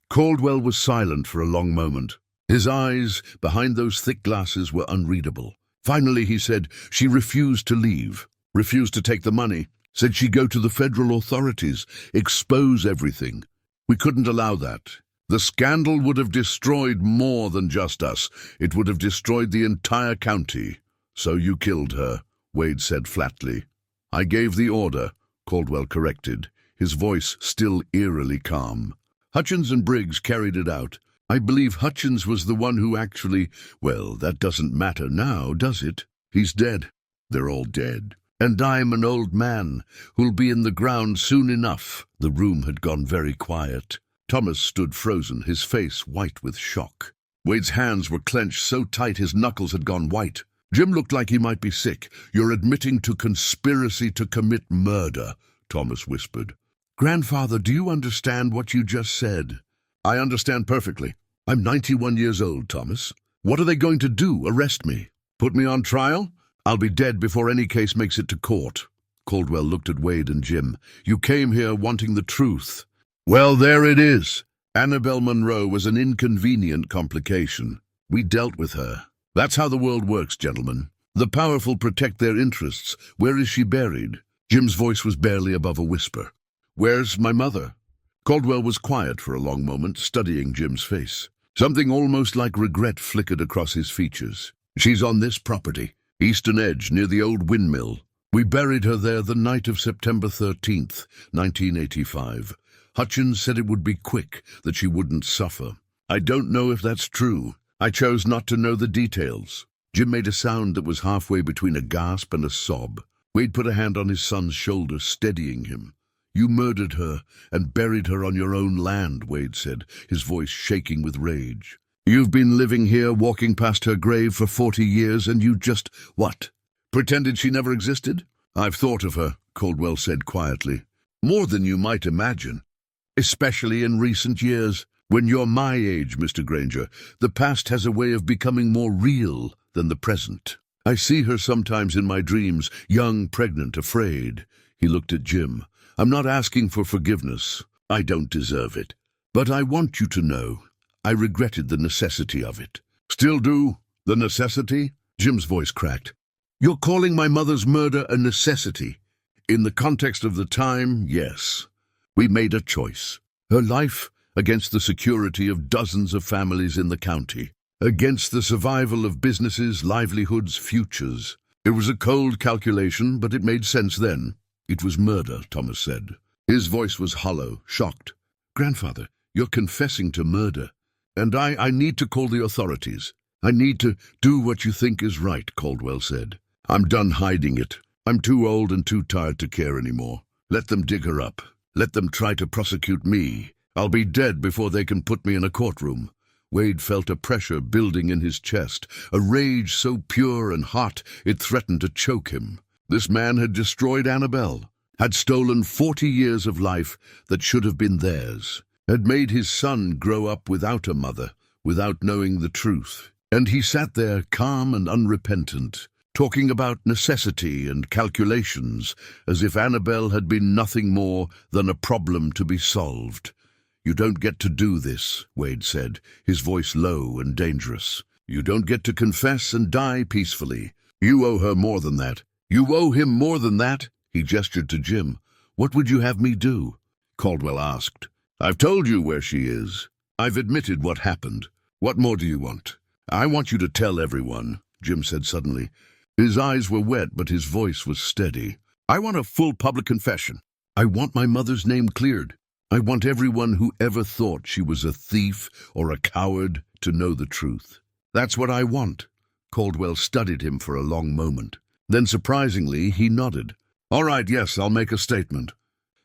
Caldwell was silent for a long moment. His eyes, behind those thick glasses, were unreadable. Finally he said, "She refused to leave, refused to take the money, said she'd go to the federal authorities, expose everything. We couldn't allow that. The scandal would have destroyed more than just us. It would have destroyed the entire county. So you killed her," Wade said flatly. I gave the order, Caldwell corrected, his voice still eerily calm. Hutchins and Briggs carried it out. I believe Hutchins was the one who actually— well, that doesn't matter now, does it? He's dead. They're all dead. And I'm an old man who'll be in the ground soon enough. The room had gone very quiet. Thomas stood frozen, his face white with shock. Wade's hands were clenched so tight his knuckles had gone white. Jim looked like he might be sick. You're admitting to conspiracy to commit murder, Thomas whispered. Grandfather, do you understand what you just said? I understand perfectly. I'm 91 years old, Thomas. What are they going to do, arrest me? Put me on trial? I'll be dead before any case makes it to court. Caldwell looked at Wade and Jim. You came here wanting the truth. Well, there it is. Annabelle Monroe was an inconvenient complication. We dealt with her. That's how the world works, gentlemen. The powerful protect their interests. Where is she buried? Jim's voice was barely above a whisper. Where's my mother? Caldwell was quiet for a long moment, studying Jim's face. Something almost like regret flickered across his features. She's on this property, Eastern Edge, near the old windmill. We buried her there the night of September 13th, 1985. Hutchins said it would be quick, that she wouldn't suffer. I don't know if that's true. I chose not to know the details. Jim made a sound that was halfway between a gasp and a sob. Wade put a hand on his son's shoulder, steadying him. You murdered her and buried her on your own land, Wade said, his voice shaking with rage. You've been living here, walking past her grave for 40 years, and you just— what? Pretended she never existed? I've thought of her, Caldwell said quietly. More than you might imagine. Especially in recent years. When you're my age, Mr. Granger, the past has a way of becoming more real than the present. I see her sometimes in my dreams, young, pregnant, afraid. He looked at Jim. I'm not asking for forgiveness. I don't deserve it. But I want you to know, I regretted the necessity of it. Still do? The necessity? Jim's voice cracked. You're calling my mother's murder a necessity. In the context of the time, yes. We made a choice. Her life against the security of dozens of families in the county, against the survival of businesses, livelihoods, futures. It was a cold calculation, but it made sense then. It was murder, Thomas said. His voice was hollow, shocked. Grandfather, you're confessing to murder. And I need to call the authorities. I need to do what you think is right, Caldwell said. I'm done hiding it. I'm too old and too tired to care anymore. Let them dig her up. Let them try to prosecute me. I'll be dead before they can put me in a courtroom. Wade felt a pressure building in his chest, a rage so pure and hot it threatened to choke him. This man had destroyed Annabelle, had stolen 40 years of life that should have been theirs, had made his son grow up without a mother, without knowing the truth. And he sat there calm and unrepentant, talking about necessity and calculations, as if Annabelle had been nothing more than a problem to be solved. You don't get to do this, Wade said, his voice low and dangerous. You don't get to confess and die peacefully. You owe her more than that. You owe him more than that. He gestured to Jim. What would you have me do? Caldwell asked. I've told you where she is. I've admitted what happened. What more do you want? I want you to tell everyone, Jim said suddenly. His eyes were wet, but his voice was steady. I want a full public confession. I want my mother's name cleared. I want everyone who ever thought she was a thief or a coward to know the truth. That's what I want. Caldwell studied him for a long moment. Then, surprisingly, he nodded. All right, yes, I'll make a statement.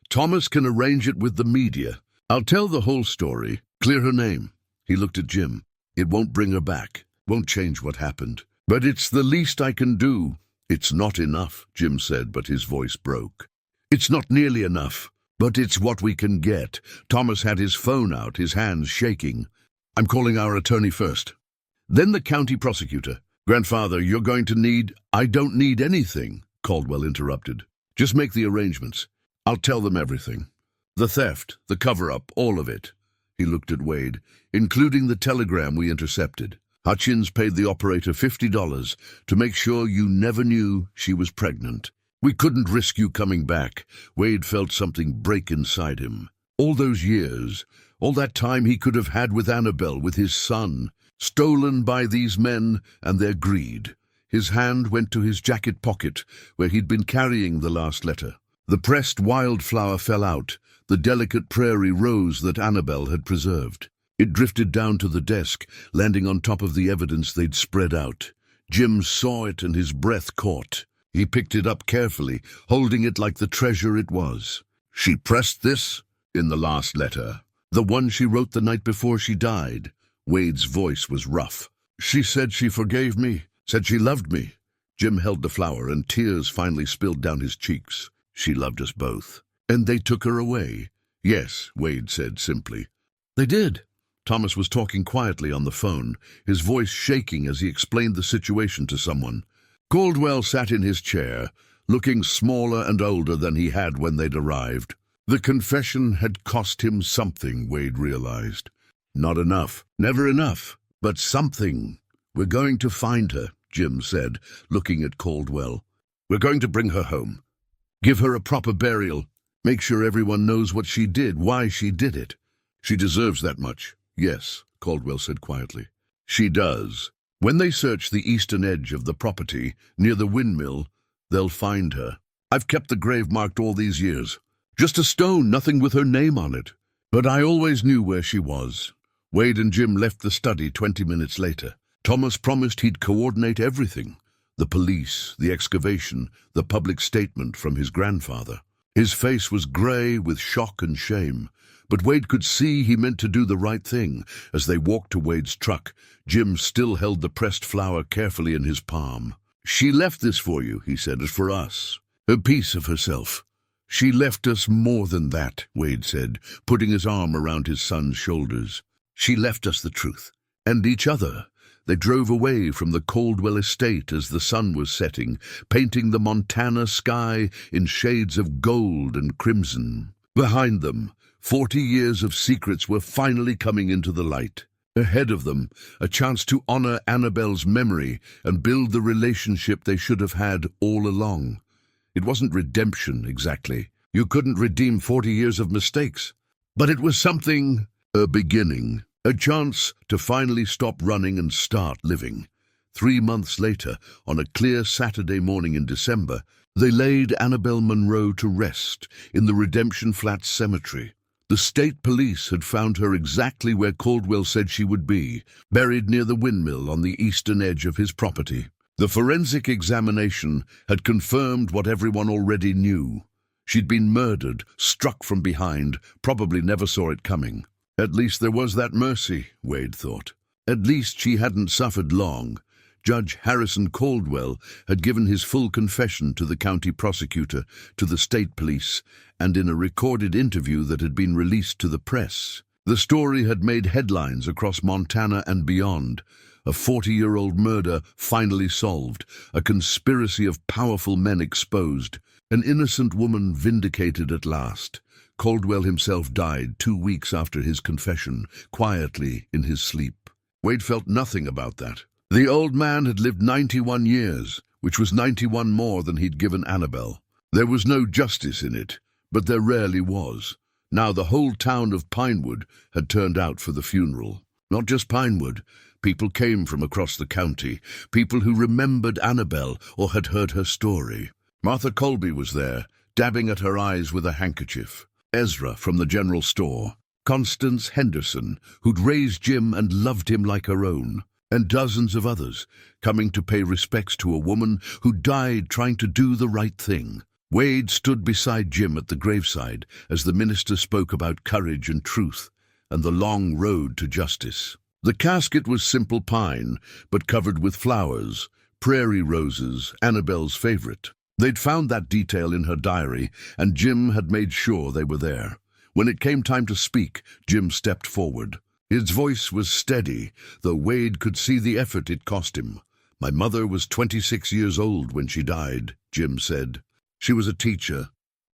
Thomas can arrange it with the media. I'll tell the whole story, clear her name. He looked at Jim. It won't bring her back, won't change what happened. But it's the least I can do. It's not enough, Jim said, but his voice broke. It's not nearly enough. But it's what we can get. Thomas had his phone out, his hands shaking. I'm calling our attorney first. Then the county prosecutor. Grandfather, you're going to need— I don't need anything, Caldwell interrupted. Just make the arrangements. I'll tell them everything. The theft, the cover-up, all of it. He looked at Wade, including the telegram we intercepted. Hutchins paid the operator $50 to make sure you never knew she was pregnant. We couldn't risk you coming back. Wade felt something break inside him. All those years, all that time he could have had with Annabelle, with his son, stolen by these men and their greed. His hand went to his jacket pocket, where he'd been carrying the last letter. The pressed wildflower fell out, the delicate prairie rose that Annabelle had preserved. It drifted down to the desk, landing on top of the evidence they'd spread out. Jim saw it and his breath caught. He picked it up carefully, holding it like the treasure it was. She pressed this in the last letter, the one she wrote the night before she died. Wade's voice was rough. She said she forgave me, said she loved me. Jim held the flower and tears finally spilled down his cheeks. She loved us both. And they took her away. Yes, Wade said simply. They did. Thomas was talking quietly on the phone, his voice shaking as he explained the situation to someone. Caldwell sat in his chair, looking smaller and older than he had when they'd arrived. The confession had cost him something, Wade realized. Not enough, never enough, but something. We're going to find her, Jim said, looking at Caldwell. We're going to bring her home. Give her a proper burial. Make sure everyone knows what she did, why she did it. She deserves that much. Yes, Caldwell said quietly. She does. When they search the eastern edge of the property, near the windmill, they'll find her. I've kept the grave marked all these years. Just a stone, nothing with her name on it. But I always knew where she was. Wade and Jim left the study 20 minutes later. Thomas promised he'd coordinate everything. The police, the excavation, the public statement from his grandfather. His face was grey with shock and shame. But Wade could see he meant to do the right thing. As they walked to Wade's truck, Jim still held the pressed flower carefully in his palm. She left this for you, he said, as for us. A piece of herself. She left us more than that, Wade said, putting his arm around his son's shoulders. She left us the truth. And each other. They drove away from the Caldwell estate as the sun was setting, painting the Montana sky in shades of gold and crimson. Behind them, 40 years of secrets were finally coming into the light. Ahead of them, a chance to honor Annabelle's memory and build the relationship they should have had all along. It wasn't redemption, exactly. You couldn't redeem 40 years of mistakes. But it was something, a beginning, a chance to finally stop running and start living. 3 months later, on a clear Saturday morning in December, they laid Annabelle Monroe to rest in the Redemption Flats Cemetery. The state police had found her exactly where Caldwell said she would be, buried near the windmill on the eastern edge of his property. The forensic examination had confirmed what everyone already knew. She'd been murdered, struck from behind, probably never saw it coming. At least there was that mercy, Wade thought. At least she hadn't suffered long. Judge Harrison Caldwell had given his full confession to the county prosecutor, to the state police, and in a recorded interview that had been released to the press. The story had made headlines across Montana and beyond. A 40-year-old murder finally solved, a conspiracy of powerful men exposed, an innocent woman vindicated at last. Caldwell himself died 2 weeks after his confession, quietly in his sleep. Wade felt nothing about that. The old man had lived 91 years, which was 91 more than he'd given Annabelle. There was no justice in it, but there rarely was. Now the whole town of Pinewood had turned out for the funeral. Not just Pinewood. People came from across the county, people who remembered Annabelle or had heard her story. Martha Colby was there, dabbing at her eyes with a handkerchief. Ezra from the general store. Constance Henderson, who'd raised Jim and loved him like her own. And dozens of others, coming to pay respects to a woman who died trying to do the right thing. Wade stood beside Jim at the graveside as the minister spoke about courage and truth and the long road to justice. The casket was simple pine, but covered with flowers, prairie roses, Annabelle's favorite. They'd found that detail in her diary, and Jim had made sure they were there. When it came time to speak, Jim stepped forward. His voice was steady, though Wade could see the effort it cost him. My mother was 26 years old when she died, Jim said. She was a teacher,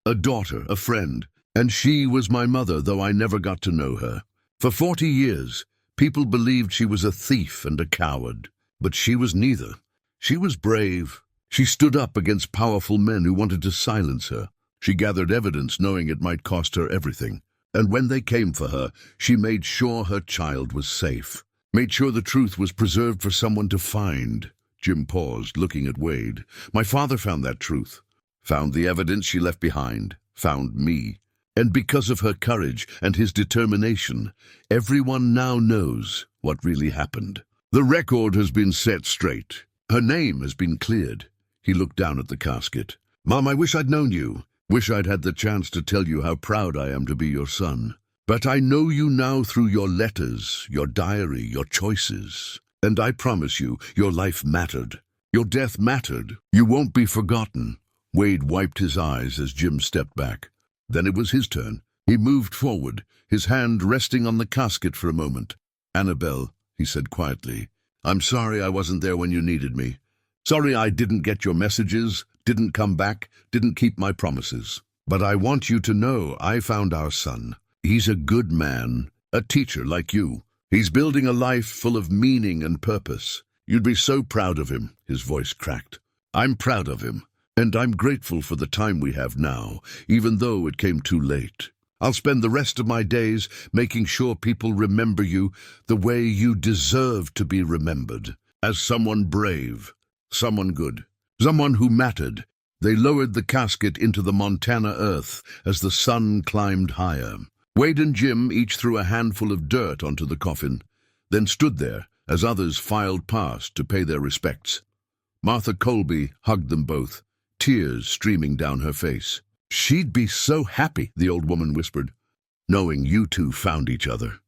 a daughter, a friend, and she was my mother, though I never got to know her. For 40 years, people believed she was a thief and a coward, but she was neither. She was brave. She stood up against powerful men who wanted to silence her. She gathered evidence knowing it might cost her everything. And when they came for her, she made sure her child was safe, made sure the truth was preserved for someone to find. Jim paused, looking at Wade. My father found that truth. Found the evidence she left behind. Found me. And because of her courage and his determination, everyone now knows what really happened. The record has been set straight. Her name has been cleared. He looked down at the casket. Mom, I wish I'd known you. Wish I'd had the chance to tell you how proud I am to be your son. But I know you now through your letters, your diary, your choices. And I promise you, your life mattered. Your death mattered. You won't be forgotten. Wade wiped his eyes as Jim stepped back. Then it was his turn. He moved forward, his hand resting on the casket for a moment. Annabelle, he said quietly, I'm sorry I wasn't there when you needed me. Sorry I didn't get your messages, didn't come back, didn't keep my promises. But I want you to know I found our son. He's a good man, a teacher like you. He's building a life full of meaning and purpose. You'd be so proud of him, his voice cracked. I'm proud of him, and I'm grateful for the time we have now, even though it came too late. I'll spend the rest of my days making sure people remember you the way you deserve to be remembered, as someone brave, someone good, someone who mattered. They lowered the casket into the Montana earth as the sun climbed higher. Wade and Jim each threw a handful of dirt onto the coffin, then stood there as others filed past to pay their respects. Martha Colby hugged them both, tears streaming down her face. She'd be so happy, the old woman whispered, knowing you two found each other.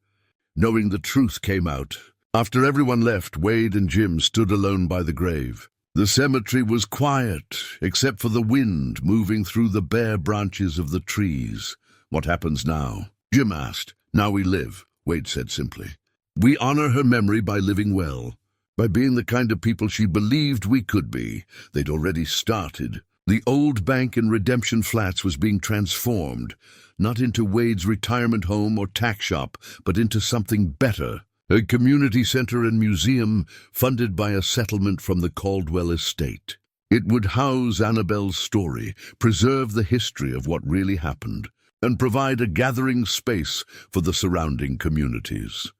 Knowing the truth came out. After everyone left, Wade and Jim stood alone by the grave. The cemetery was quiet, except for the wind moving through the bare branches of the trees. What happens now? Jim asked. Now we live, Wade said simply. We honor her memory by living well, by being the kind of people she believed we could be. They'd already started. The old bank in Redemption Flats was being transformed, not into Wade's retirement home or tack shop, but into something better. A community center and museum funded by a settlement from the Caldwell estate. It would house Annabelle's story, preserve the history of what really happened, and provide a gathering space for the surrounding communities.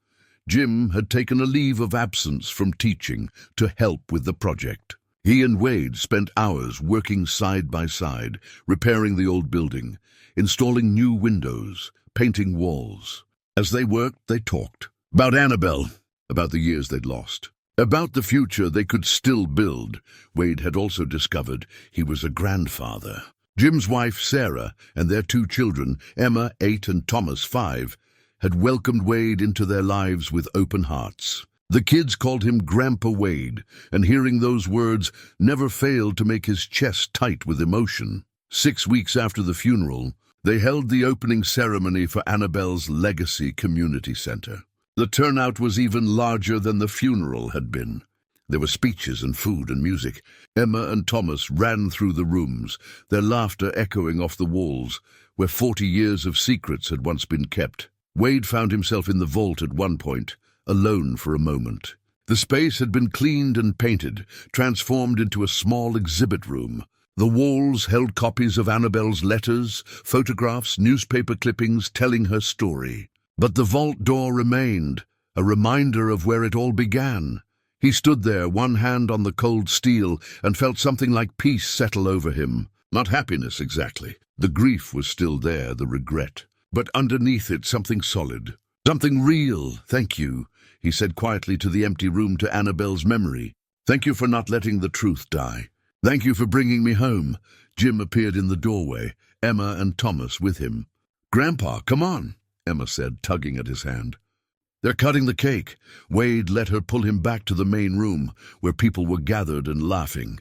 Jim had taken a leave of absence from teaching to help with the project. He and Wade spent hours working side by side, repairing the old building, installing new windows, painting walls. As they worked, they talked. About Annabelle, about the years they'd lost. About the future they could still build. Wade had also discovered he was a grandfather. Jim's wife, Sarah, and their two children, Emma, 8, and Thomas, 5, had welcomed Wade into their lives with open hearts. The kids called him Grandpa Wade, and hearing those words never failed to make his chest tight with emotion. 6 weeks after the funeral, they held the opening ceremony for Annabelle's Legacy Community Center. The turnout was even larger than the funeral had been. There were speeches and food and music. Emma and Thomas ran through the rooms, their laughter echoing off the walls, where 40 years of secrets had once been kept. Wade found himself in the vault at one point, alone for a moment. The space had been cleaned and painted, transformed into a small exhibit room. The walls held copies of Annabelle's letters, photographs, newspaper clippings telling her story. But the vault door remained, a reminder of where it all began. He stood there, one hand on the cold steel, and felt something like peace settle over him. Not happiness exactly. The grief was still there, the regret. But underneath it, something solid. Something real, thank you, he said quietly to the empty room to Annabelle's memory. Thank you for not letting the truth die. Thank you for bringing me home. Jim appeared in the doorway, Emma and Thomas with him. Grandpa, come on, Emma said, tugging at his hand. They're cutting the cake. Wade let her pull him back to the main room, where people were gathered and laughing,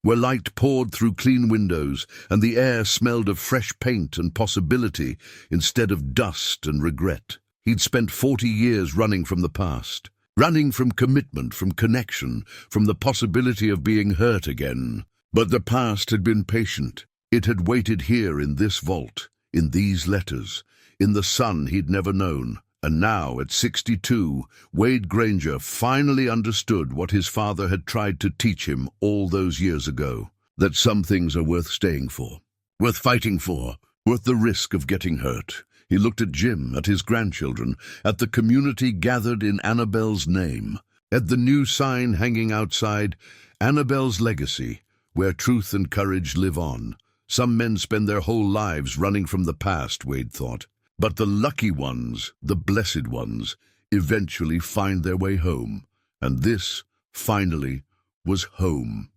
where light poured through clean windows, and the air smelled of fresh paint and possibility instead of dust and regret. He'd spent 40 years running from the past, running from commitment, from connection, from the possibility of being hurt again. But the past had been patient. It had waited here in this vault, in these letters, in the son he'd never known. And now, at 62, Wade Granger finally understood what his father had tried to teach him all those years ago. That some things are worth staying for, worth fighting for, worth the risk of getting hurt. He looked at Jim, at his grandchildren, at the community gathered in Annabelle's name, at the new sign hanging outside, Annabelle's legacy, where truth and courage live on. Some men spend their whole lives running from the past, Wade thought. But the lucky ones, the blessed ones, eventually find their way home. And this, finally, was home.